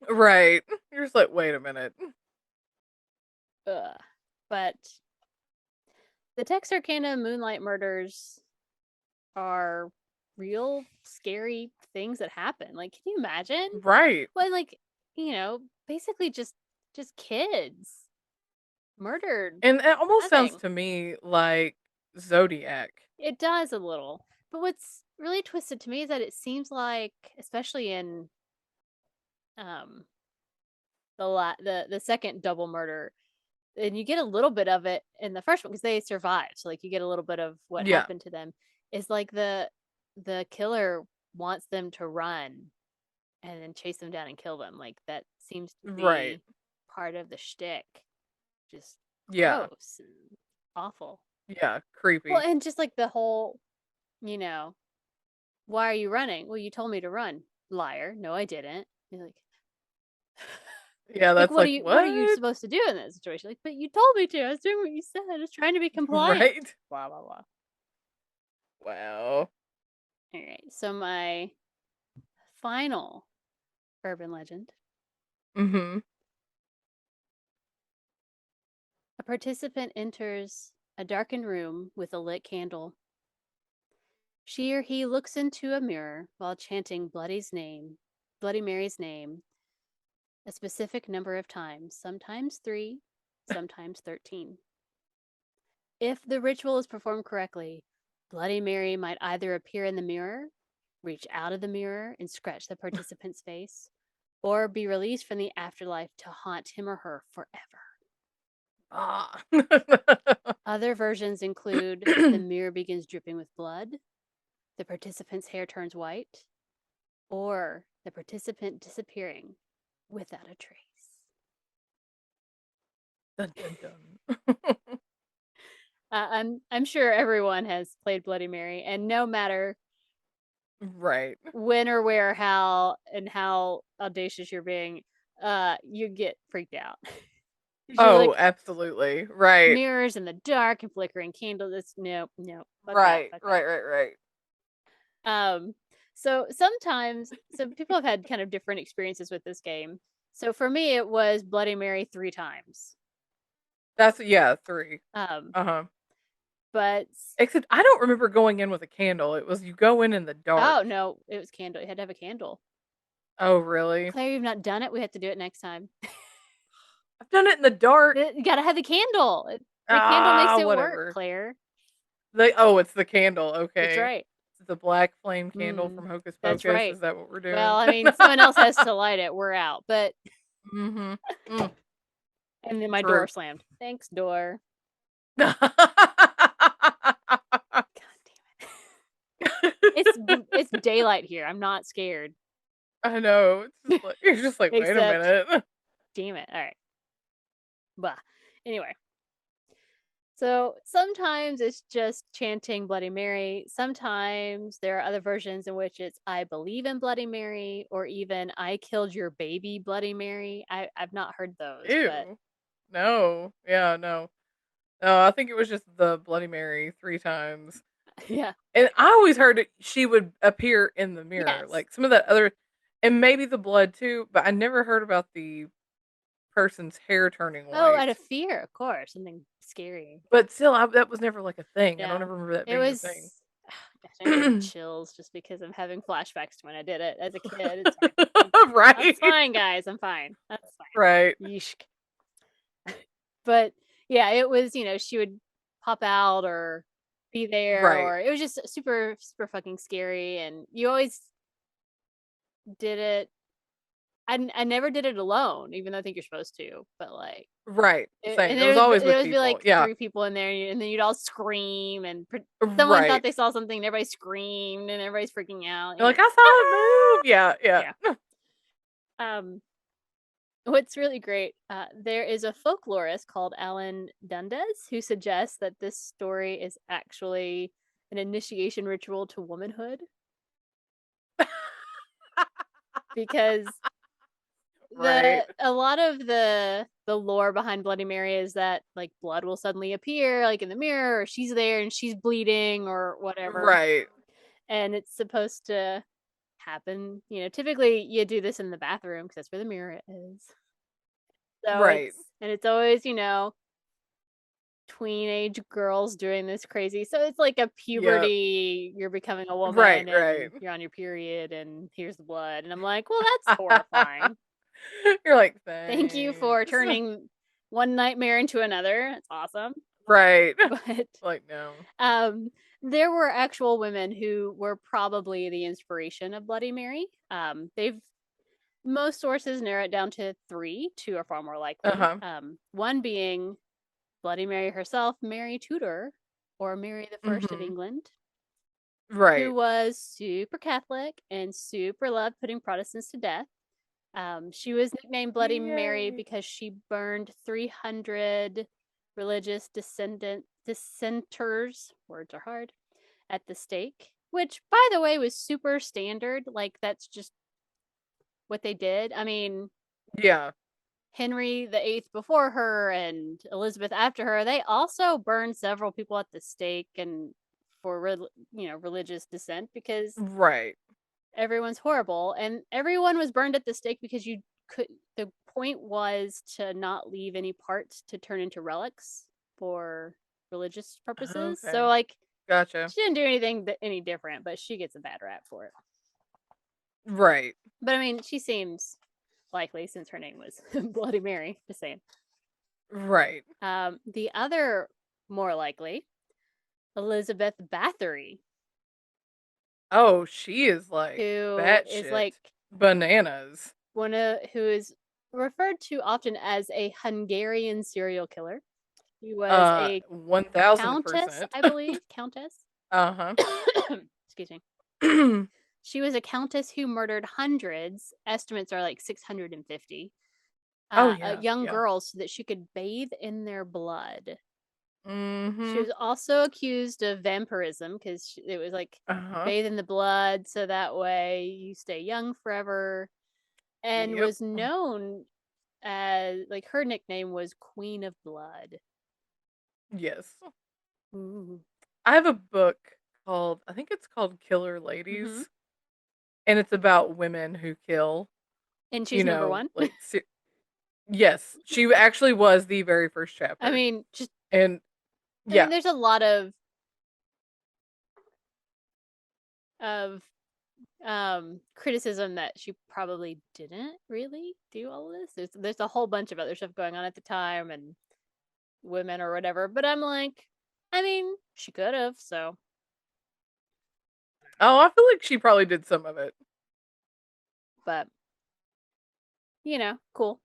Right. You're just like, "Wait a minute." Ugh. But the Texarkana Moonlight murders are real scary things that happen. Like, can you imagine? Right. Well, like, basically just kids murdered And it for almost sounds nothing. to me like Zodiac. It does a little. But what's really twisted to me is that it seems like, especially in um the second double murder, and you get a little bit of it in the first one because they survived. So like you get a little bit of what Yeah. happened to them. Is like the killer wants them to run and then chase them down and kill them. Like that seems to Right. be part of the shtick. Just Yeah. gross and awful. Yeah, Well, creepy. and just like the whole, you know, why are you running? Well, you told me to run. Liar. No, I didn't. You're like, Yeah, like that's like, what are you "What?" supposed to do in that situation? Like, but you told me to. I was doing what you said. I was trying to be compliant. Right? Blah blah blah. Wow. All right. So my final urban legend. Mhm. A participant enters a darkened room with a lit candle. She or he looks into a mirror while chanting Bloody Mary's name, a specific number of times, sometimes 3, sometimes 13. If the ritual is performed correctly, Bloody Mary might either appear in the mirror, reach out of the mirror and scratch the participant's face, or be released from the afterlife to haunt him or her forever. Ah. Other versions include the mirror begins dripping with blood, the participant's hair turns white, or the participant disappearing without a trace. Dun, dun, dun. I'm sure everyone has played Bloody Mary, and no matter Right. when or where, how and how audacious you're being, you get freaked out. Usually, Oh, like absolutely. Right. mirrors in the dark and flickering candles. It's nope, nope, fuck that, Right. fuck Right, that. right, right. So sometimes, so people have had kind of different experiences with this game. So for me, it was Bloody Mary 3 times. That's yeah, 3. Um, Uh-huh. but Except I don't remember going in with a candle. It was you go in the dark. oh no, it was candle. You had to have a candle. Oh, really? Claire, you've not done it. We have to do it next time. I've done it in the dark. You gotta have the candle. The candle makes Ah, it work, whatever. Claire. It's the candle. That's Okay. right. It's the black flame candle Mm, from Hocus that's Pocus. right. Is that what we're Well, doing? I mean, someone else has to light it. We're out. But Mm-hmm. Mm, And then my door true. slammed. Thanks, door. I God damn it. It's daylight here. I'm not scared. know. It's just like you're just like, wait a Except, minute. damn it. All right. Bah. Anyway, so sometimes it's just chanting Bloody Mary. Sometimes there are other versions in which it's I believe in Bloody Mary, or even I killed your baby Bloody Mary. I've not heard those, but Ew. No. Yeah, no. No, I think it was just the Bloody Mary 3 times. yeah. And I always heard it she would appear in the mirror, Yes. like, some of that other and maybe the blood too, but I never heard about the person's hair turning Oh, out of white. fear, of course. Something scary. But still, that was never, like, a thing. I don't Yeah. ever remember that It being a was thing. gosh, I'm getting chills just because I'm having flashbacks to when I did it as a kid. It's fine. Right. That's fine, guys. I'm fine. That's Right. fine. Yeesh. But yeah, it was, she would pop out or be there, Right. or it was just super, super fucking scary. And you always did it. I never did it alone, even though I think you're supposed to. But like, Right. and Same. It was always there with would be people. like Yeah. 3 people in there, and then you'd all scream, and someone thought Right. they saw something, and everybody screamed, and everybody's freaking out. And You're you're like, like, "I saw it move." Yeah, yeah. yeah. Um, what's really great, there is a folklorist called Alan Dundes who suggests that this story is actually an initiation ritual to womanhood, because Right. a lot of the lore behind Bloody Mary is that like blood will suddenly appear like in the mirror, or she's there and she's bleeding or whatever, Right. and it's supposed to happen. Typically you do this in the bathroom because that's where the mirror is. So Right. it's always, tween-age girls doing this crazy. So it's like a Yep. puberty, you're becoming a Right, woman right. and you're on your period and here's the blood. And I'm like, well, that's horrifying. You're like, Thank you for "Thanks." turning one nightmare into another. It's awesome. Right. But Like, no. um there were actual women who were probably the inspiration of Bloody Mary. They've Most sources narrow it down to 3. 2 are far more likely. Uh-huh. One being Bloody Mary herself, Mary Tudor, or Mary the First of Mhm. England, who Right. was super Catholic and super loved putting Protestants to death. She was nicknamed Bloody Mary Yay. because she burned 300 religious dissenters, words are hard, at the stake, which, by the way, was super standard. Like, that's just what they did. I mean, Yeah. Henry the Eighth before her and Elizabeth after her, they also burned several people at the stake and for religious dissent, because Right. everyone's horrible, and everyone was burned at the stake because you could. The point was to not leave any parts to turn into relics for religious purposes. So Okay. like, Gotcha. she didn't do anything any different, but she gets a bad rap for it. Right. But I mean, she seems likely since her name was Bloody Mary. Just saying. Right. The other more likely, Elizabeth Bathory, Oh, she is, like, who is batshit like bananas. who is referred to often as a Hungarian serial killer. She was a countess, 1000%. I believe. Countess. Uh-huh. Excuse me. She was a countess who murdered hundreds. Estimates are like 650 Oh, yeah, young yeah. girls so that she could bathe in their blood. She Mhm. was also accused of vampirism because it was like Uh-huh. bathe in the blood so that way you stay young forever, and Yep. was known as, like, her nickname was Queen of Blood. Yes. Ooh. I have a book called I think it's called Killer Mm-hmm. Ladies, and it's about women who kill, And she's number one. like, yes, she actually was the very first I chapter, mean, just and yeah. there's a lot of criticism that she probably didn't really do all of this. There's a whole bunch of other stuff going on at the time and women or whatever, but I'm like, I mean, she could have, so Oh, I feel like she probably did some of it. but cool.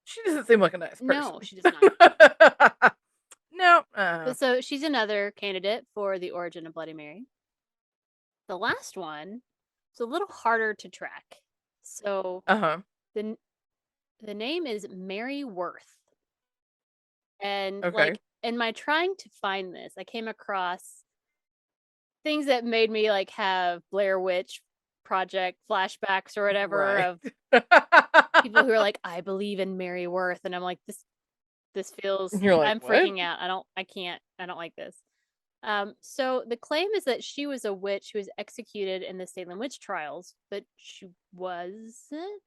She doesn't seem like a nice No, person. she does not. No. But so she's another candidate for the origin of Bloody Mary. The last one is a little harder to track. So Uh-huh. the the name is Mary Worth. And Okay. like in my trying to find this, I came across things that made me like have Blair Witch Project flashbacks or whatever Right. of people who are like, I believe in Mary Worth, and I'm like, this feels You're like, I'm "What?" freaking out. I don't like this. So the claim is that she was a witch who was executed in the Salem witch trials, but she wasn't,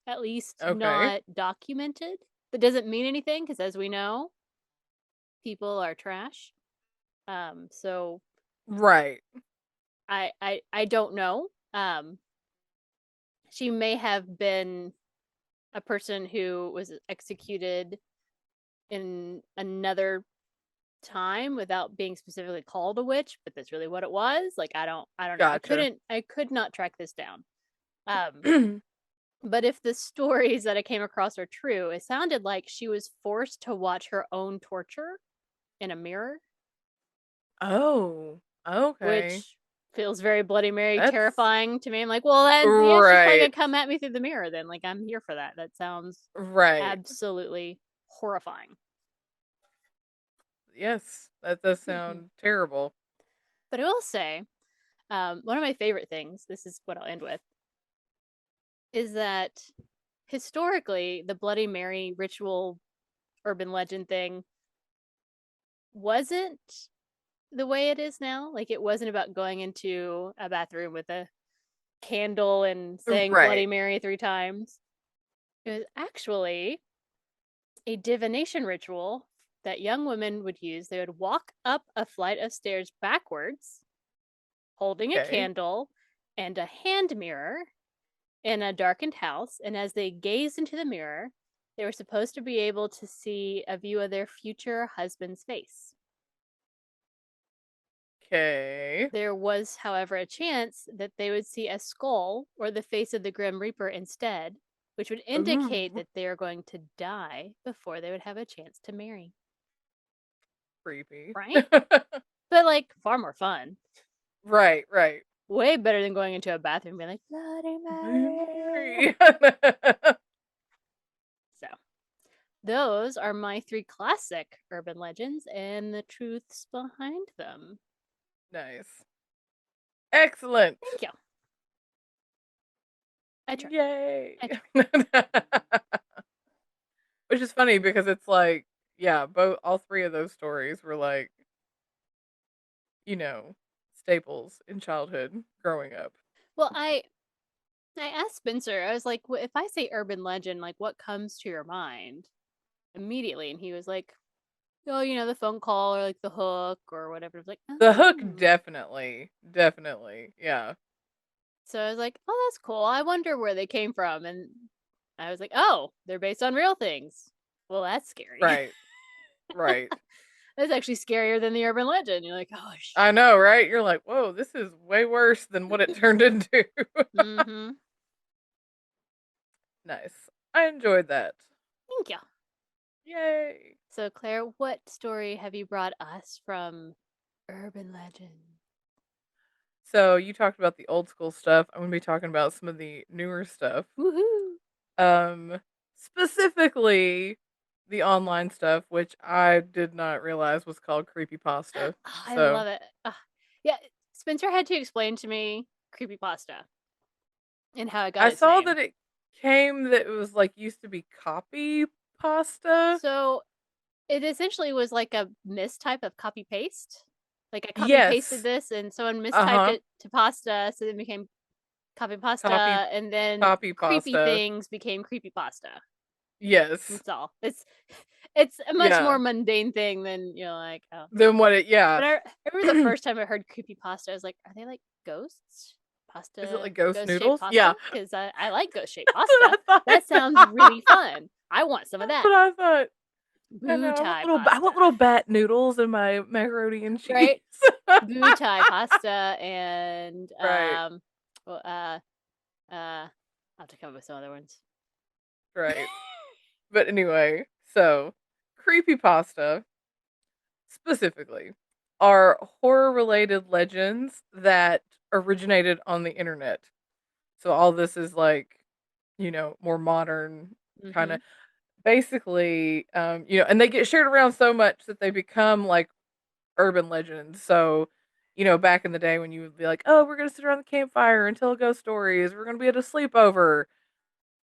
at least Okay. not documented. That doesn't mean anything because, as we know, people are trash. So Right. I don't know. She may have been a person who was executed in another time without being specifically called a witch, but that's really what it was. Like I don't know. Gotcha. I could not track this down. Um but if the stories that I came across are true, it sounded like she was forced to watch her own torture in a mirror, Oh, okay. which feels very Bloody Mary That's terrifying to me. I'm like, well, then yeah, she's probably gonna right. come at me through the mirror. Then, like, I'm here for that. That sounds Right. absolutely horrifying. Yes, that does But sound terrible. I will say, one of my favorite things. This is what I'll end with. Is that historically the Bloody Mary ritual urban legend thing wasn't the way it is now. Like it wasn't about going into a bathroom with a candle and saying Bloody Right. Mary 3 times. It was actually a divination ritual that young women would use. They would walk up a flight of stairs backwards, holding a Okay. candle and a hand mirror in a darkened house, and as they gazed into the mirror, they were supposed to be able to see a view of their future husband's face. Okay. There was, however, a chance that they would see a skull or the face of the Grim Reaper instead, which would indicate Ooh, that they are going to die before they would have a chance to marry. creepy. Right? But like far more fun. Right, right. Way better than going into a bathroom and being like, Bloody Mary. Very. So those are my 3 classic urban legends and the truths behind them. Nice. Excellent. Thank you. I tried. Yay. I tried. Which is funny because it's like, yeah, both all three of those stories were like, you know, staples in childhood growing up. Well, I asked Spencer. I was like, if I say urban legend, like what comes to your mind immediately? And he was like, oh, the phone call or like the hook or whatever. I was like, The hook oh. definitely, definitely. Yeah. So I was like, oh, that's cool. I wonder where they came from. And I was like, oh, they're based on real things. Well, that's scary. Right. Right. That's actually scarier than the urban legend. You're like, oh, I know, right? You're like, "Whoa, this is way worse than what it turned into." mm-hmm. Nice. I enjoyed that. Thank you. Yay. So, Claire, what story have you brought us from urban legend? So, you talked about the old school stuff. I'm going to be talking about some of the newer stuff. Woohoo! Um Specifically the online stuff, which I did not realize was called creepypasta. Oh, I So, love it. Yeah, Spencer had to explain to me creepypasta and how it got I its saw name. that it was like used to be copy pasta. So, it essentially was like a mistype of copy paste. Like I copy pasted Yes. this and someone mistyped Uh-huh. it to pasta, so it became copy pasta, Copy and then copy creepy pasta. things became creepy pasta. Yes. That's all. It's a much more Yeah. mundane thing than like oh. Then what it yeah. But I remember the first time I heard creepy pasta, I was like, are they like ghosts? Is it Pasta, like ghost ghost shaped noodles? pasta? Yeah. Because I like ghost shaped That's what pasta. I That sounds really thought. fun. I want some of That's that. what I thought. I Boo know. tie I pasta, want little bat noodles in my macaroni and cheese. right? Boo tie pasta and Right. well, I'll have to come up with some other ones. Right. But anyway, so creepypasta specifically are horror related legends that originated on the internet. So all this is like, more modern kind Mm-hmm. of basically, and they get shared around so much that they become like urban legends. So, back in the day when you would be like, oh, we're going to sit around the campfire and tell ghost stories, we're going to be at a sleepover.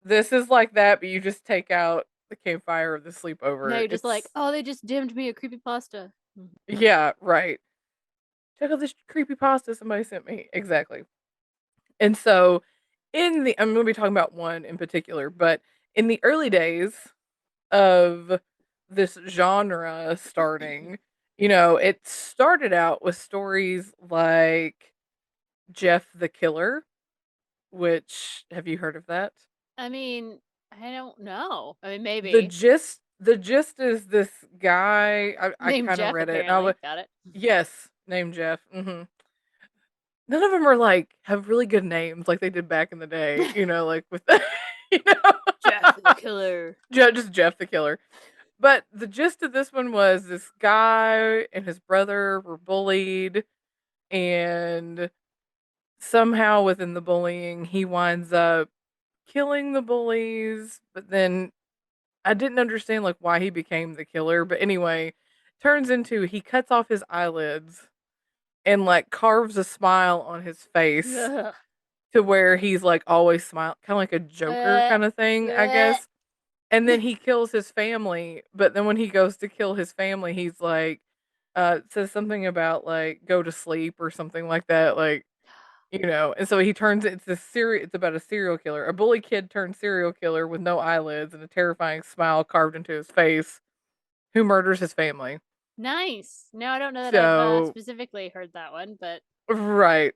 This is like that, but you just take out the campfire of the Now sleepover. you're just like, oh, they just dimmed me a creepypasta. Mhm. Yeah, right. Check out this creepy pasta somebody sent me. Exactly. And so, I'm going to be talking about one in particular, but in the early days of this genre starting, it started out with stories like Jeff the Killer, which have you heard of that? I mean, I don't know. I mean, The maybe. gist the gist is this guy. I Named kind of Jeff, read it and I was apparently. Got it. yes, named Jeff. None of them are like have really good names like they did back in the day, like with the, you Jeff the know, Killer. just Jeff the Killer. But the gist of this one was this guy and his brother were bullied, and somehow within the bullying, he winds up killing the bullies. But then I didn't understand like why he became the killer. But anyway, turns into he cuts off his eyelids and like carves a smile on his face Ugh. to where he's like always smiling, kind of like a Joker Uh, kind of thing, I uh. guess. And then he kills his family, but then when he goes to kill his family, he's like, says something about like go to sleep or something like that, like, and so he turns it's about a serial killer, a bully kid turned serial killer with no eyelids and a terrifying smile carved into his face, who murders his family. Nice. No, I don't know that I've So, specifically heard that one, but right.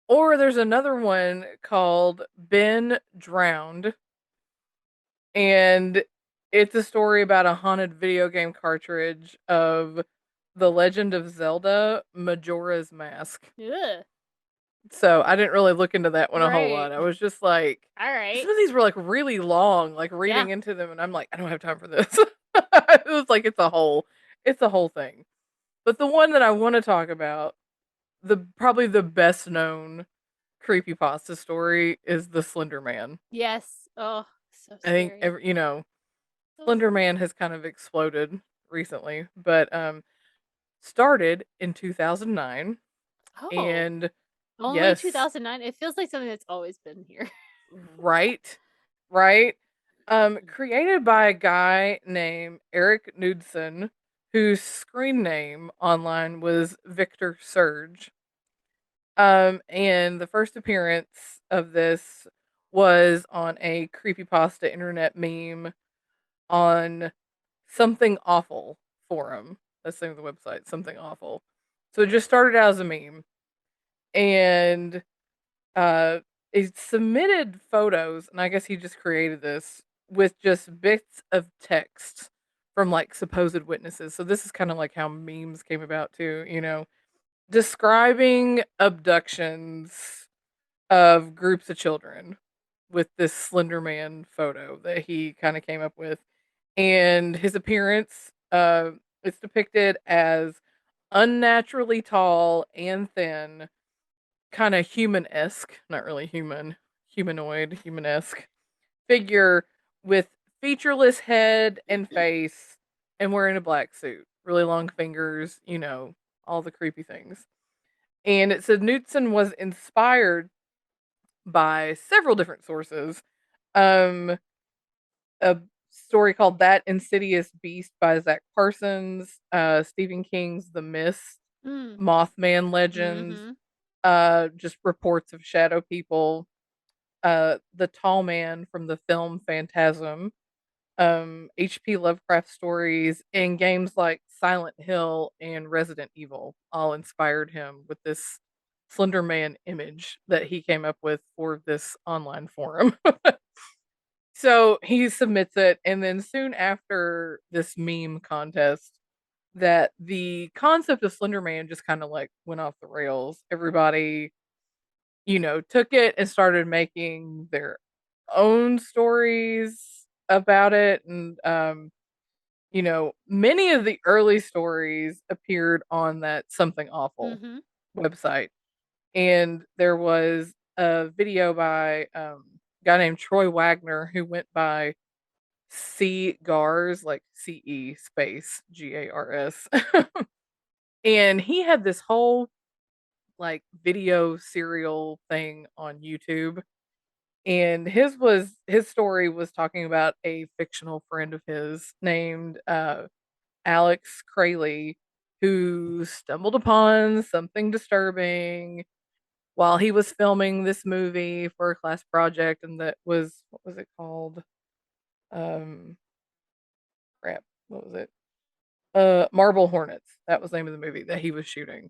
Or there's another one called Ben Drowned, and it's a story about a haunted video game cartridge of The Legend of Zelda Majora's Mask. ugh. So I didn't really look into that one a whole Right. lot. I was just like, All right. some of these were like really long, like Yeah. reading into them, and I'm like, I don't have time for this. It was like it's a whole thing. But the one that I want to talk about, the probably the best known creepypasta story is the Slender Man. Yes. Oh, so I think scary. So Slender scary. Man has kind of exploded recently, but started in 2009, Oh, and only yes, 2009. It feels like something that's always been here. right, right, created by a guy named Eric Knudsen, whose screen name online was Victor Surge. And the first appearance of this was on a creepypasta internet meme on Something Awful forum. That's the name of the website, Something Awful. So it just started out as a meme, and uh, it submitted photos, and I guess he just created this with just bits of text from like supposed witnesses. So this is kind of like how memes came about too, describing abductions of groups of children with this Slender Man photo that he kind of came up with. And his appearance, it's depicted as unnaturally tall and thin, kind of human esque, not really human, humanoid, human esque figure with featureless head and face and wearing a black suit, really long fingers, all the creepy things. And it said Knudsen was inspired by several different sources. Um, a story called That Insidious Beast by Zach Parsons, Stephen King's The Mist, Mm. Mothman Legends, Mm-hmm. just reports of shadow people, The Tall Man from the film Phantasm, H.P. Lovecraft stories, and games like Silent Hill and Resident Evil all inspired him with this Slender Man image that he came up with for this online forum. So he submits it, and then soon after this meme contest, that the concept of Slender Man just kind of like went off the rails. Everybody, took it and started making their own stories. about it, and many of the early stories appeared on that Something Awful Mm-hmm. website, and there was a video by a guy named Troy Wagner who went by C Gars, like CE space GARS. And he had this whole like video serial thing on YouTube. And his story was talking about a fictional friend of his named Alex Crayley, who stumbled upon something disturbing while he was filming this movie for a class project, and that was, what was it called? Um Crap, what was it? Marble Hornets. That was the name of the movie that he was shooting.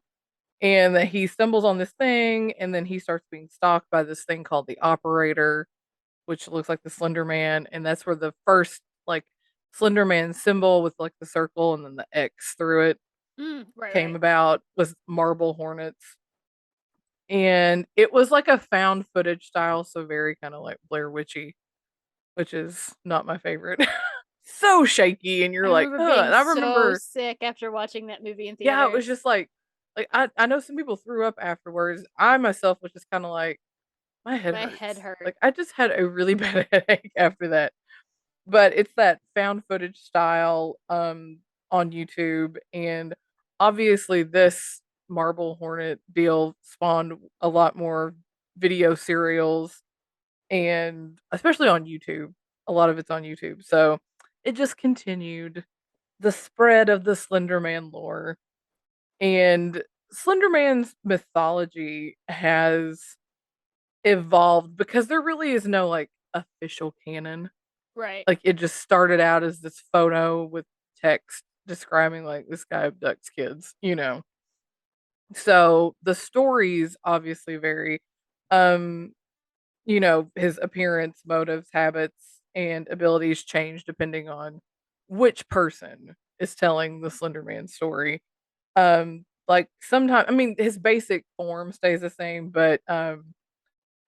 And that he stumbles on this thing, and then he starts being stalked by this thing called the Operator, which looks like the Slender Man, and that's where the first like Slender Man symbol with like the circle and then the X through it Right, came right. about, was Marble Hornets. And it was like a found footage style, so very kind of like Blair Witchy, which is not my favorite. So shaky, and I you're like, remember ugh. being And I so remember, sick after watching that movie in yeah, it was theaters. just like I know some people threw up afterwards. I myself was just kind of like, my head My head hurts. hurt. Like I just had a really bad headache after that. But it's that found footage style on YouTube, and obviously this Marble Hornet deal spawned a lot more video serials, and especially on YouTube. A lot of it's on YouTube. So it just continued the spread of the Slender Man lore. And Slender Man's mythology has evolved because there really is no like official canon. Right. Like it just started out as this photo with text describing like this guy abducts kids. So the stories obviously vary. Um, his appearance, motives, habits, and abilities change depending on which person is telling the Slender Man story. Like sometimes, I mean, his basic form stays the same, but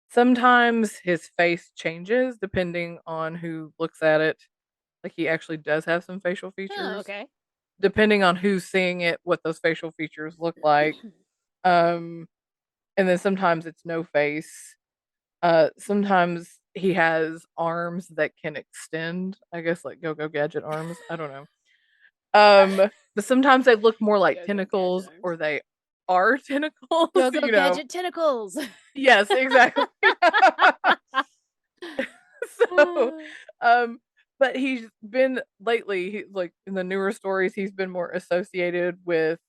sometimes his face changes depending on who looks at it. Like he actually does have some facial Oh, features, okay. depending on who's seeing it, what those facial features look like. Um, and then sometimes it's no face. Sometimes he has arms that can extend, I guess like go gadget arms. I don't know. But sometimes they look more like Go go gadget tennacles, arms. or they are tentacles, Go go you know. gadget tentacles. Yes, exactly. So, um, but he's been lately, he, like in the newer stories, he's been more associated with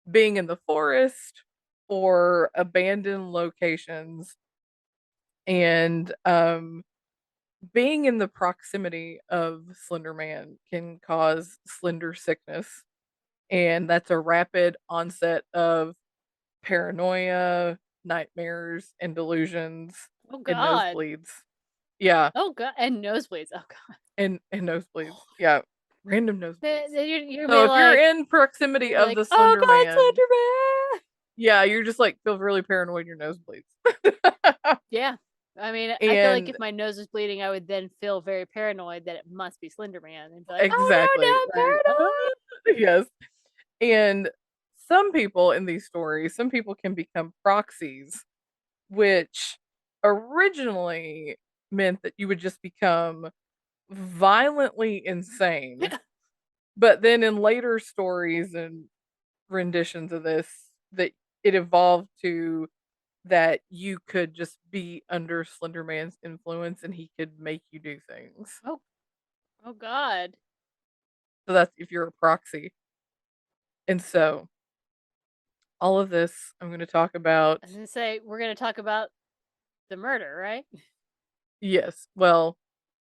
being in the forest or abandoned locations, and being in the proximity of Slender Man can cause slender sickness, and that's a rapid onset of paranoia, nightmares, and delusions, Oh and god. nosebleeds. Yeah, Oh god. And nosebleeds. Oh god. and nosebleeds. Yeah, random nosebleeds. You're So be if you're like, in proximity you're of like, the oh Slender god, Man, Slenderman. yeah, you're just like feel really paranoid in your nosebleeds. Yeah. I mean, I feel like And if my nose was bleeding, I would then feel very paranoid that it must be Slenderman and be like, oh no, exactly, no, I'm right. paranoid. Yes. And some people in these stories, some people can become proxies, which originally meant that you would just become violently insane. But then in later stories and renditions of this, that it evolved to that you could just be under Slender Man's influence and he could make you do things. Oh, oh god. So that's if you're a proxy. And so all of this I'm going to talk about. I was gonna say we're gonna talk about the murder, right? Yes. Well,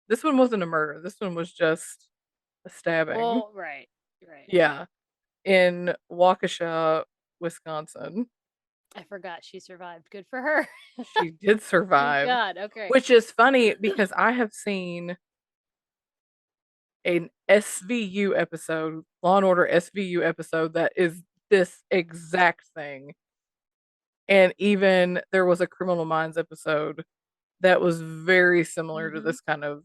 this one wasn't a murder. This one was just a stabbing. Well, right, right. Yeah. In Waukesha, Wisconsin. I forgot she survived. Good for her. She did Thank survive, God. Okay. which is funny because I have seen an SVU episode, Law and Order SVU episode, that is this exact thing. And even there was a Criminal Minds episode that was very similar to Mm-hmm. this kind of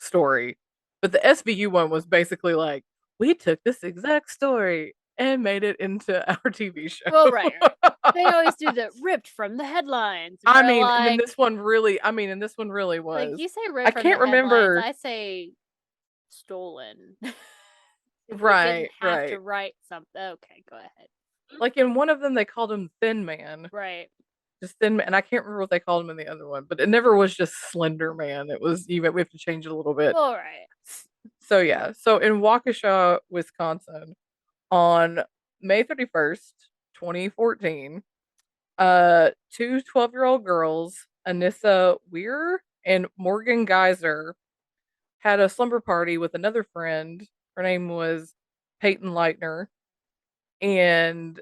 story. But the SVU one was basically like, we took this exact story and made it into our TV show. Well, right. They always do the ripped from the headlines. I Where mean, and then this one really, and this one really like was. you say I ripped from the can't headlines, remember. I say stolen. They didn't Right, have to right. write something. Okay, go ahead. Like in one of them, they called him Thin Man. Right. Just Thin Man. And I can't remember what they called him in the other one, but it never was just Slender Man. It was even, we have to change it a little bit. Well, right. So, yeah. So in Waukesha, Wisconsin, on May 31st, 2014, two 12-year-old girls, Anissa Weir and Morgan Geyser, had a slumber party with another friend. Her name was Peyton Leitner, and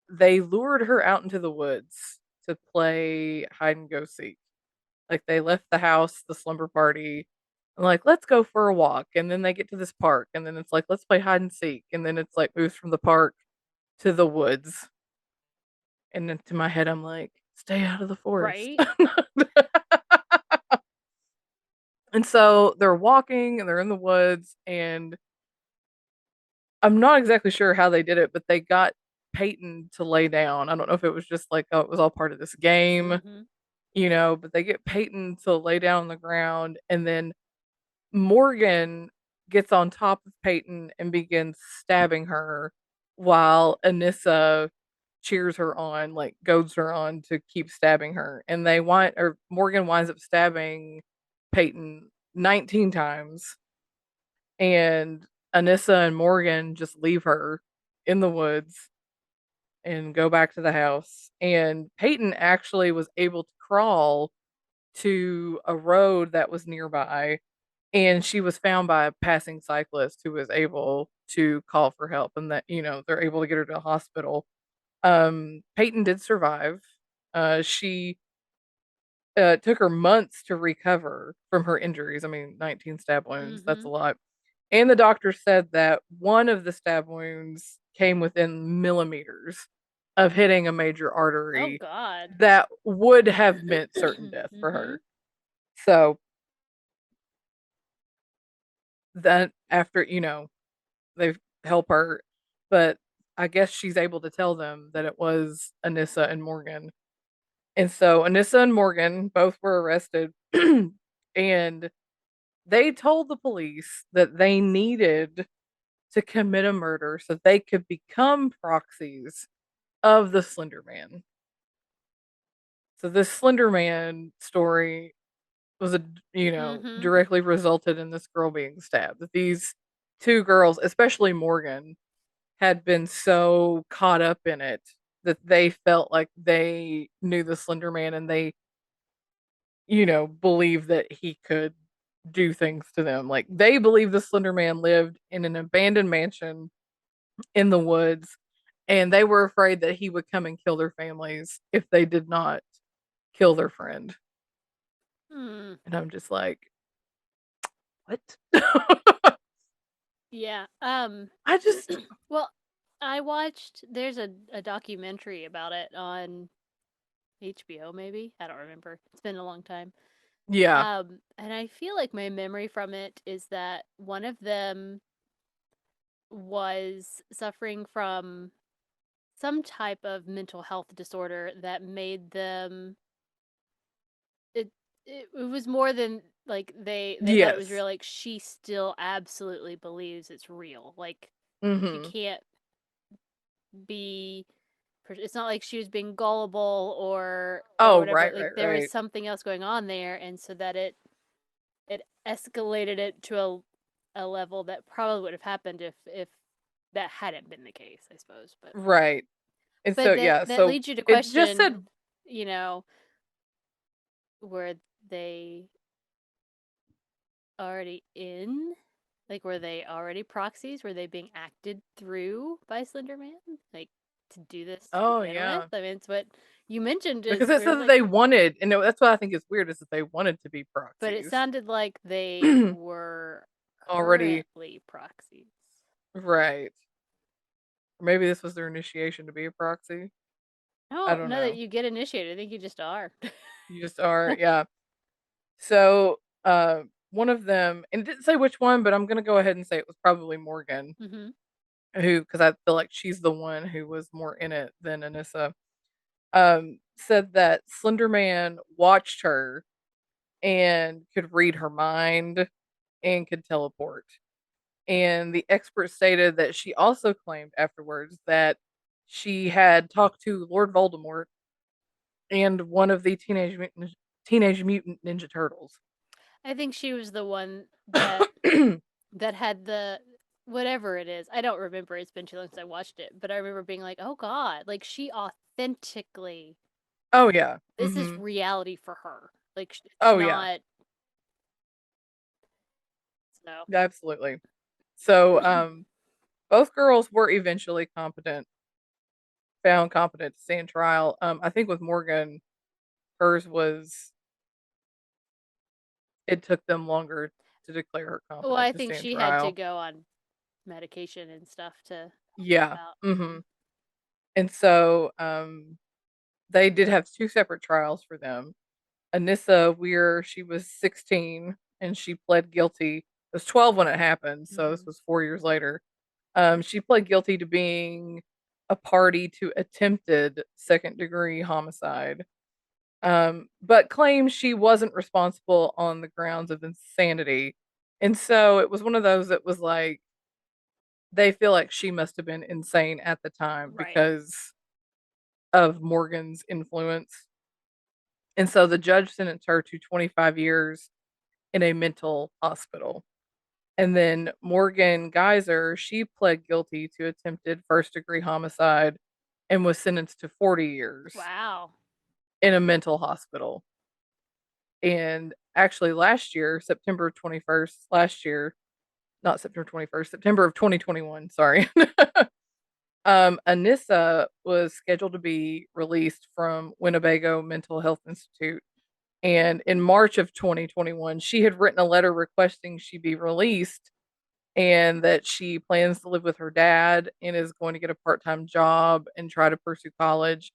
they lured her out into the woods to play hide and go seek. Like they left the house, the slumber party, and like, let's go for a walk. And then they get to this park, and then it's like, let's play hide and seek. And then it's like moves from the park to the woods. And then to my head, I'm like, stay out of the forest. Right. And so they're walking and they're in the woods, and I'm not exactly sure how they did it, but they got Peyton to lay down. I don't know if it was just like, oh, it was all part of this game, Mm-hmm. but they get Peyton to lay down on the ground, and then Morgan gets on top of Peyton and begins stabbing her while Anissa cheers her on, like goads her on to keep stabbing her. And Morgan winds up stabbing Peyton 19 times, and Anissa and Morgan just leave her in the woods and go back to the house. And Peyton actually was able to crawl to a road that was nearby, and she was found by a passing cyclist who was able to call for help, and that, they're able to get her to a hospital. Peyton did survive. She took her months to recover from her injuries. I mean, 19 stab wounds, that's Mm-hmm. a lot. And the doctor said that one of the stab wounds came within millimeters of hitting a major Oh artery God. that would have meant certain death for Mm-hmm. her. So then after, they help her, but I guess she's able to tell them that it was Anissa and Morgan. And so Anissa and Morgan both were arrested, and they told the police that they needed to commit a murder so they could become proxies of the Slender Man. So this Slender Man story was Mm-hmm. directly resulted in this girl being stabbed. That these two girls, especially Morgan, had been so caught up in it that they felt like they knew the Slender Man, and they, believed that he could do things to them. Like they believed the Slender Man lived in an abandoned mansion in the woods, and they were afraid that he would come and kill their families if they did not kill their friend. Mm. And I'm just like, what? Yeah. I just, Well, I watched. There's a documentary about it on HBO. Maybe I don't remember. It's been a long time. yeah, And I feel like my memory from it is that one of them was suffering from some type of mental health disorder that made them it it was more than like they thought it was yes, real. Like she still absolutely believes it's real. Like she mm-hmm. can't be, it's not like she was being gullible or Oh, whatever. right, Like right, there was right. something else going on there, and so that it escalated it to a level that probably would have happened if that hadn't been the case, I suppose. Right. And so, But that yeah, that so leads you to it just question, said, you know, were they already in? Like, were they already proxies? Were they being acted through by Slender Man? Like, to do this to oh, begin with? yeah. I mean, it's what you mentioned Because is it we're said that like, they wanted, and that's what I think is weird, is that they wanted to be but it proxies. sounded like they were Already, currently proxies. right. Or maybe this was their initiation to be a proxy. I I don't don't know that know. you get initiated. I think you just are. You just are, yeah. So, one of them, and it didn't say which one, but I'm gonna go ahead and say it was probably Morgan, Mhm. who, because I feel like she's the one who was more in it than Anissa, said that Slender Man watched her and could read her mind and could teleport. And the expert stated that she also claimed afterwards that she had talked to Lord Voldemort and one of the Teenage Mutant Ninja Turtles. I think she was the one that that had the whatever it is. I don't remember. It's been too long since I watched it, but I remember being like, "Oh God!" Like she authentically. Oh yeah. This is reality for her. Like it's Oh yeah. not. So Absolutely. So both girls were eventually found competent to stand trial. I think with Morgan, hers was it took them longer to declare her well, competent I to think stand she had to trial. go on medication and stuff to Yeah. out. And so they did have two separate trials for them. Anissa Weir, she was 16 and she pled guilty. It was 12 when it happened, so this Mhm. was 4 years later. She pled guilty to being a party to attempted second degree homicide, but claims she wasn't responsible on the grounds of insanity. And so it was one of those that was like, they feel like she must have been insane at the time Right. because of Morgan's influence. And so the judge sentenced her to 25 years in a mental hospital. And then Morgan Geyser, she pled guilty to attempted first degree homicide and was sentenced to 40 years Wow. in a mental hospital. And actually, last year, September 21st, last year, not September 21st, September of 2021, sorry. Anissa was scheduled to be released from Winnebago Mental Health Institute. And in March of 2021, she had written a letter requesting she be released and that she plans to live with her dad and is going to get a part time job and try to pursue college.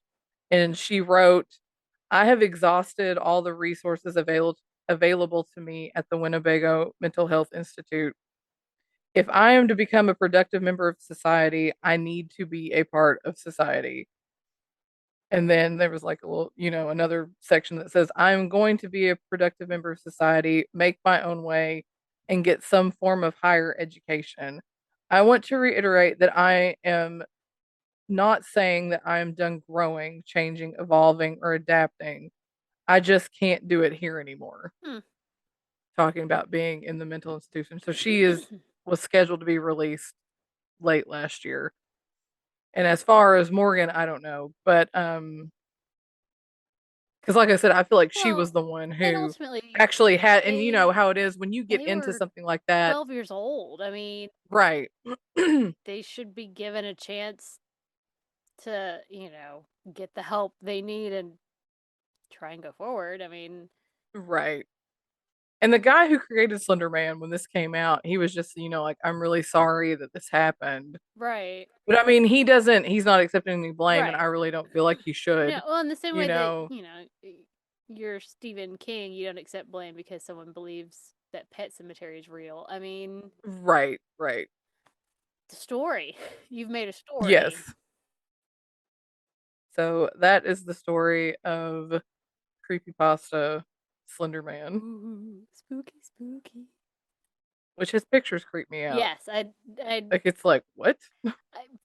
And she wrote, I have exhausted all the resources available to me at the Winnebago Mental Health Institute. If I am to become a productive member of society, I need to be a part of society. And then there was like a little, another section that says, I'm going to be a productive member of society, make my own way, and get some form of higher education. I want to reiterate that I am not saying that I am done growing, changing, evolving, or adapting. I just can't do it here anymore. Hmm. Talking about being in the mental institution. So she was scheduled to be released late last year. And as far as Morgan, I don't know, but because, like I said, I feel like she Well, was the one and who ultimately, actually had, and you know they how it is when you get they into were something like that, 12 years old. I mean, right? they should be given a chance to, get the help they need and try and go forward. I mean, Right. And the guy who created Slender Man, when this came out, he was just, like, I'm really sorry that this happened. right. But I mean, he's not accepting any blame, and I Right. really don't feel like he should, Well, in the same you way that, know? you're Stephen King, you don't accept blame because someone believes that Pet Cemetery is real. I mean, Right, right. the story. You've made a Yes. story. So that is the story of creepypasta Slender Man, Ooh, spooky, spooky. which his pictures creep me out. Yes, I Like, it's like, what?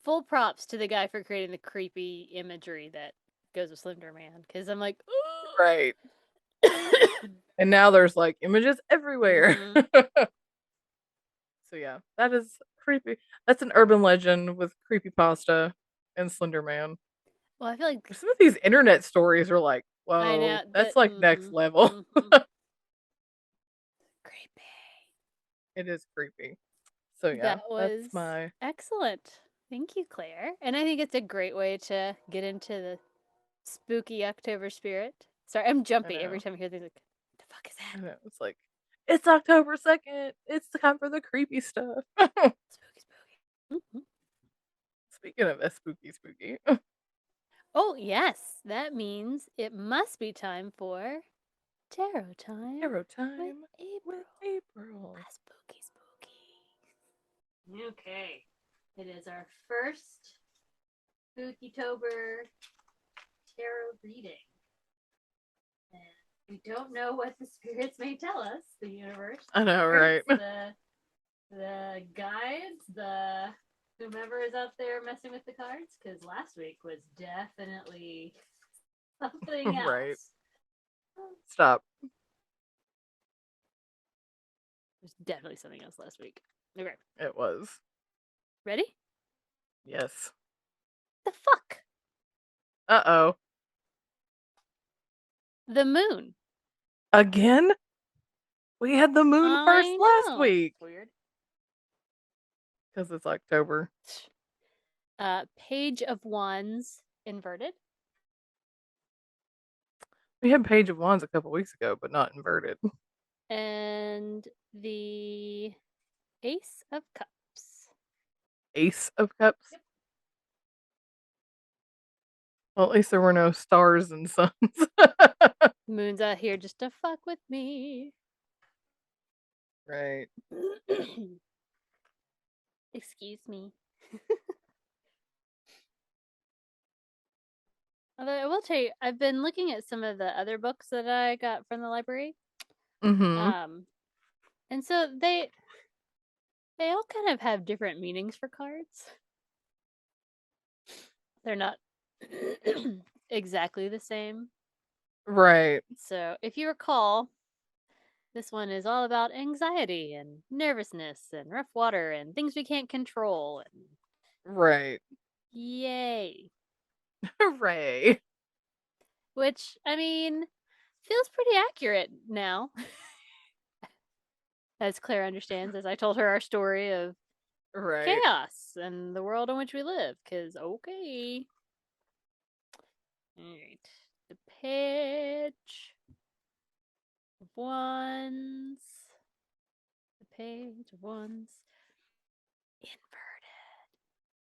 full props to the guy for creating the creepy imagery that goes with Slender Man because I'm like, Right. And now there's like images everywhere. mm-hmm. So yeah, that is creepy. That's an urban legend with creepypasta and Slender Man. Well, I feel like Some of these internet stories are like, I know whoa, that's that. like next level. Creepy. It is creepy. So yeah, That that's was my excellent. Thank you, Claire. And I think it's a great way to get into the spooky October spirit. Sorry, I'm I jumpy every know. time I hear things like, the fuck is I that? know. It's like it's October 2nd. It's the time for the creepy stuff. Spooky, spooky. Mhm. Speaking of spooky spooky. Oh, yes. That means it must be time for Tarot time. Tarot time with with April. Spooky. Okay. It is our first Spooktober tarot reading. And we don't know what the spirits may tell us, the universe. I know, right? The guides, the whomever is out there messing with the cards, because last week was definitely something else. Right. Stop. There's definitely something else last week. Okay. It was. Ready? Yes. The fuck? Uh-oh. The moon. Again? We had the moon first last week. Weird. Because it's October. Page of Wands inverted. We had Page of Wands a couple weeks ago, but not inverted. And the Ace of Cups. Ace of Cups? Yep. Well, at least there were no stars and suns. Moon's out here just to fuck with me. Right. Excuse me. Although I will tell you, I've been looking at some of the other books that I got from the library. Mm-hmm. And so they all kind of have different meanings for cards. They're not exactly the same. Right. So if you recall, this one is all about anxiety and nervousness and rough water and things we can't control. And Right. yay. Hooray. Which, I mean, feels pretty accurate now. As Claire understands, as I told her our story of Right. chaos and the world in which we live. Because, okay. Alright. The Page of Wands. The Page of Wands.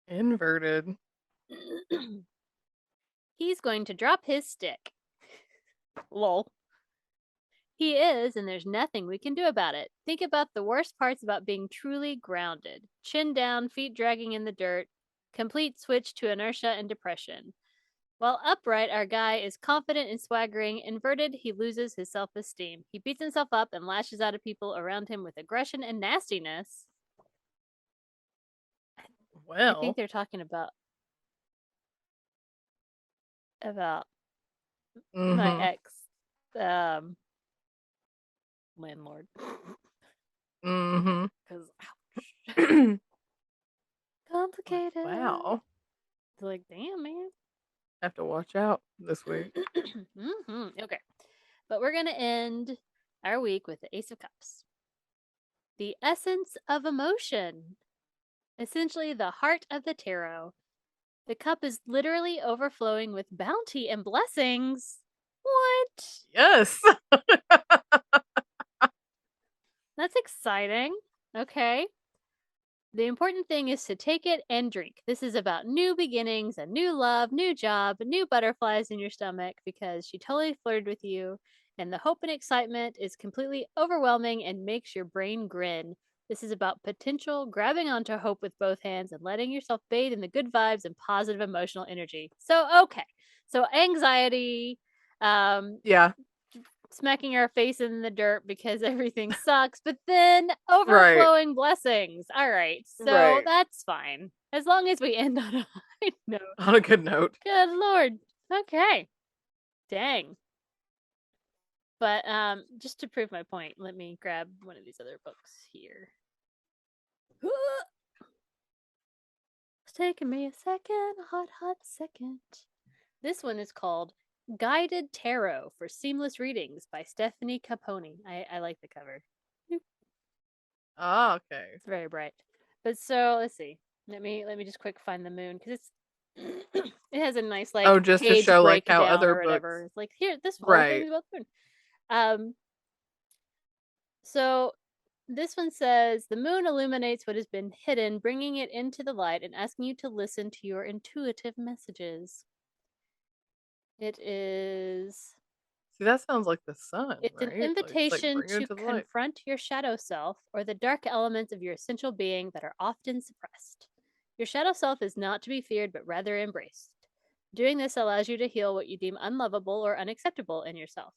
Inverted. He's going to drop his stick. Lol. He is, and there's nothing we can do about it. Think about the worst parts about being truly grounded. Chin down, feet dragging in the dirt. Complete switch to inertia and depression. While upright, our guy is confident and swaggering. Inverted, he loses his self-esteem. He beats himself up and lashes out at people around him with aggression and nastiness. Well, I think they're talking about my ex landlord. Mm-hmm. Because complicated. Wow. It's like, damn, man. Have to watch out this week. Okay. But we're going to end our week with the Ace of Cups. The essence of emotion. Essentially, the heart of the tarot. The cup is literally overflowing with bounty and blessings. What? Yes. That's exciting. Okay. The important thing is to take it and drink. This is about new beginnings, a new love, new job, new butterflies in your stomach because she totally flirted with you, and the hope and excitement is completely overwhelming and makes your brain grin. This is about potential, grabbing onto hope with both hands and letting yourself bathe in the good vibes and positive emotional energy. So, okay. So, anxiety, Yeah. smacking our face in the dirt because everything sucks, but then overflowing blessings. All right, so that's fine. As long as we end on a high note. On a good note. Good Lord. Okay. Dang. But just to prove my point, let me grab one of these other books here. It's taking me a second, hot second. This one is called Guided Tarot for Seamless Readings by Stephanie Caponi. I like the cover. Ah, okay. It's very bright. But so let's see. Let me just quick find the moon because it's it has a nice like just to page show like how breakdown other or whatever. books. It's like here, this whole thing is about the moon. So this one says the moon illuminates what has been hidden, bringing it into the light and asking you to listen to your intuitive messages. It is See, that sounds like the sun, It's an right? Like, it's like invitation bring it to into the light. confront your shadow self or the dark elements of your essential being that are often suppressed. Your shadow self is not to be feared, but rather embraced. Doing this allows you to heal what you deem unlovable or unacceptable in yourself.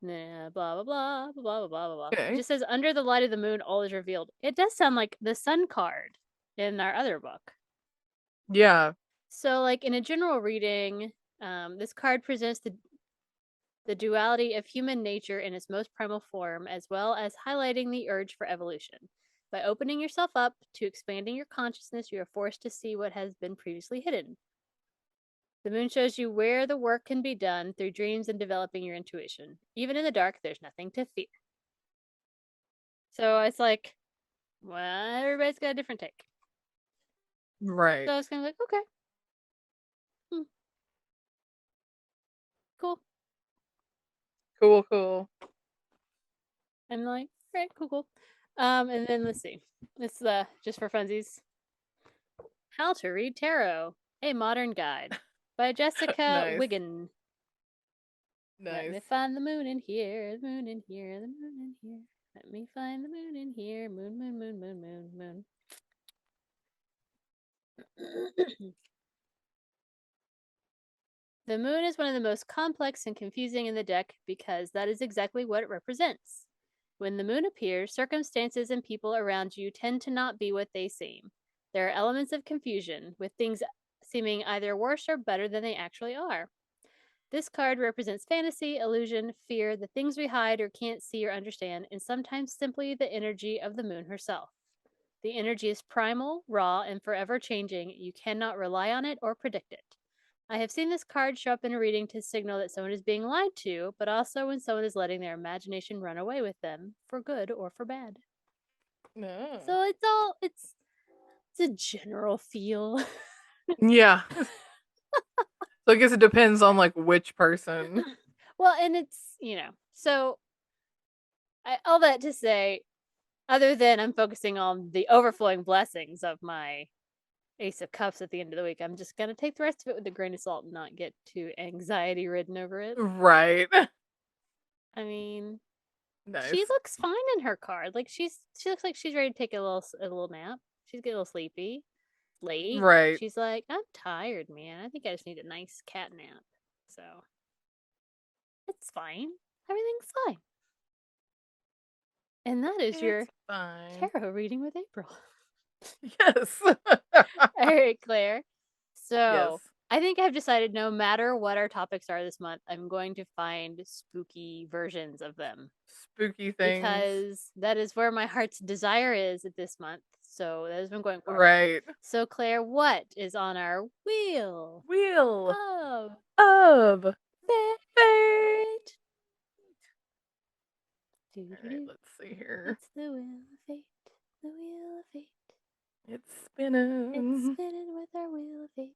Nah, blah, blah, blah, blah, blah, blah, blah, blah. It Okay. just says, under the light of the moon, all is revealed. It does sound like the sun card in our other book. Yeah. So, like, in a general reading, this card presents the duality of human nature in its most primal form, as well as highlighting the urge for evolution. By opening yourself up to expanding your consciousness, you are forced to see what has been previously hidden. The moon shows you where the work can be done through dreams and developing your intuition. Even in the dark, there's nothing to fear. So it's like, well, everybody's got a different take. Right. So I was kind of like, okay. Cool. Cool. I'm like, all right, cool. And then let's see. This is just for funsies. How to Read Tarot, a Modern Guide by Jessica Nice. Wiggin. Nice. Let me find the moon in here, the moon in here, the moon in here. Let me find the moon in here, moon, moon, moon, moon, moon, moon. The moon is one of the most complex and confusing in the deck because that is exactly what it represents. When the moon appears, circumstances and people around you tend to not be what they seem. There are elements of confusion, with things seeming either worse or better than they actually are. This card represents fantasy, illusion, fear, the things we hide or can't see or understand, and sometimes simply the energy of the moon herself. The energy is primal, raw, and forever changing. You cannot rely on it or predict it. I have seen this card show up in a reading to signal that someone is being lied to, but also when someone is letting their imagination run away with them, for good or for bad. No. So it's a general feel. Yeah. So I guess it depends on like which person. Well, and it's, so all that to say, other than I'm focusing on the overflowing blessings of my Ace of Cups at the end of the week, I'm just gonna take the rest of it with a grain of salt and not get too anxiety ridden over it. Right. I mean, Nice. she looks fine in her card. Like she looks like she's ready to take a little nap. She's getting a little sleepy. Late. Right. She's like, I'm tired, man. I think I just need a nice cat nap. So it's fine. Everything's fine. And that is your tarot reading with April. Yes. All right, Claire. So Yes. I think I've decided no matter what our topics are this month, I'm going to find spooky versions of them. Spooky things. Because that is where my heart's desire is at this month. So that has been going for. Right. So Claire, what is on our wheel? Of fate. Alright, let's see here. It's the wheel of fate. The wheel of fate. It's spinning. It's spinning with our wheel of fate.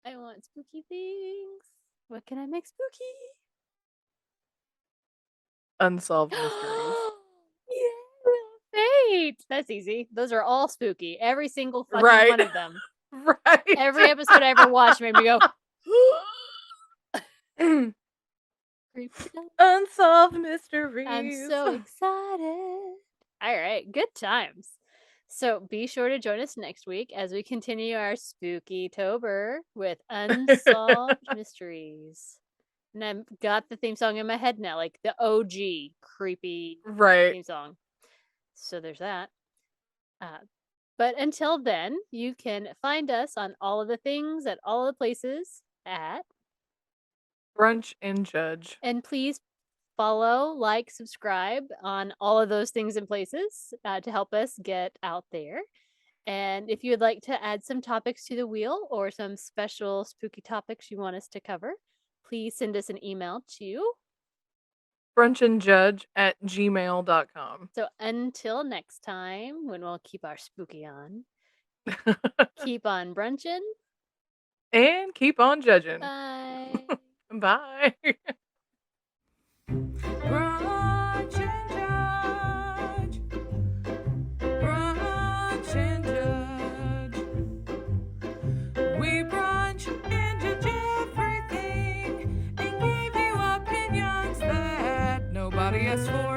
I want spooky things. What can I make spooky? Unsolved mysteries. Yeah, fate. That's easy. Those are all spooky. Every single fucking one of them. Right. Every episode I ever watched made me go. Unsolved mysteries. I'm so excited. All right, good times. So be sure to join us next week as we continue our Spooktober with Unsolved Mysteries. And I've got the theme song in my head now, like the OG creepy theme song. So there's that. But until then, you can find us on all of the things at all of the places at Brunch and Judge. And please follow, like, subscribe on all of those things and places to help us get out there. And if you would like to add some topics to the wheel or some special spooky topics you want us to cover, please send us an email to brunchandjudge@gmail.com. So until next time, when we'll keep our spooky on, keep on brunching. And keep on judging. Bye. Bye. Brunch and Judge. Brunch and Judge. We brunch and judge everything. fast forward.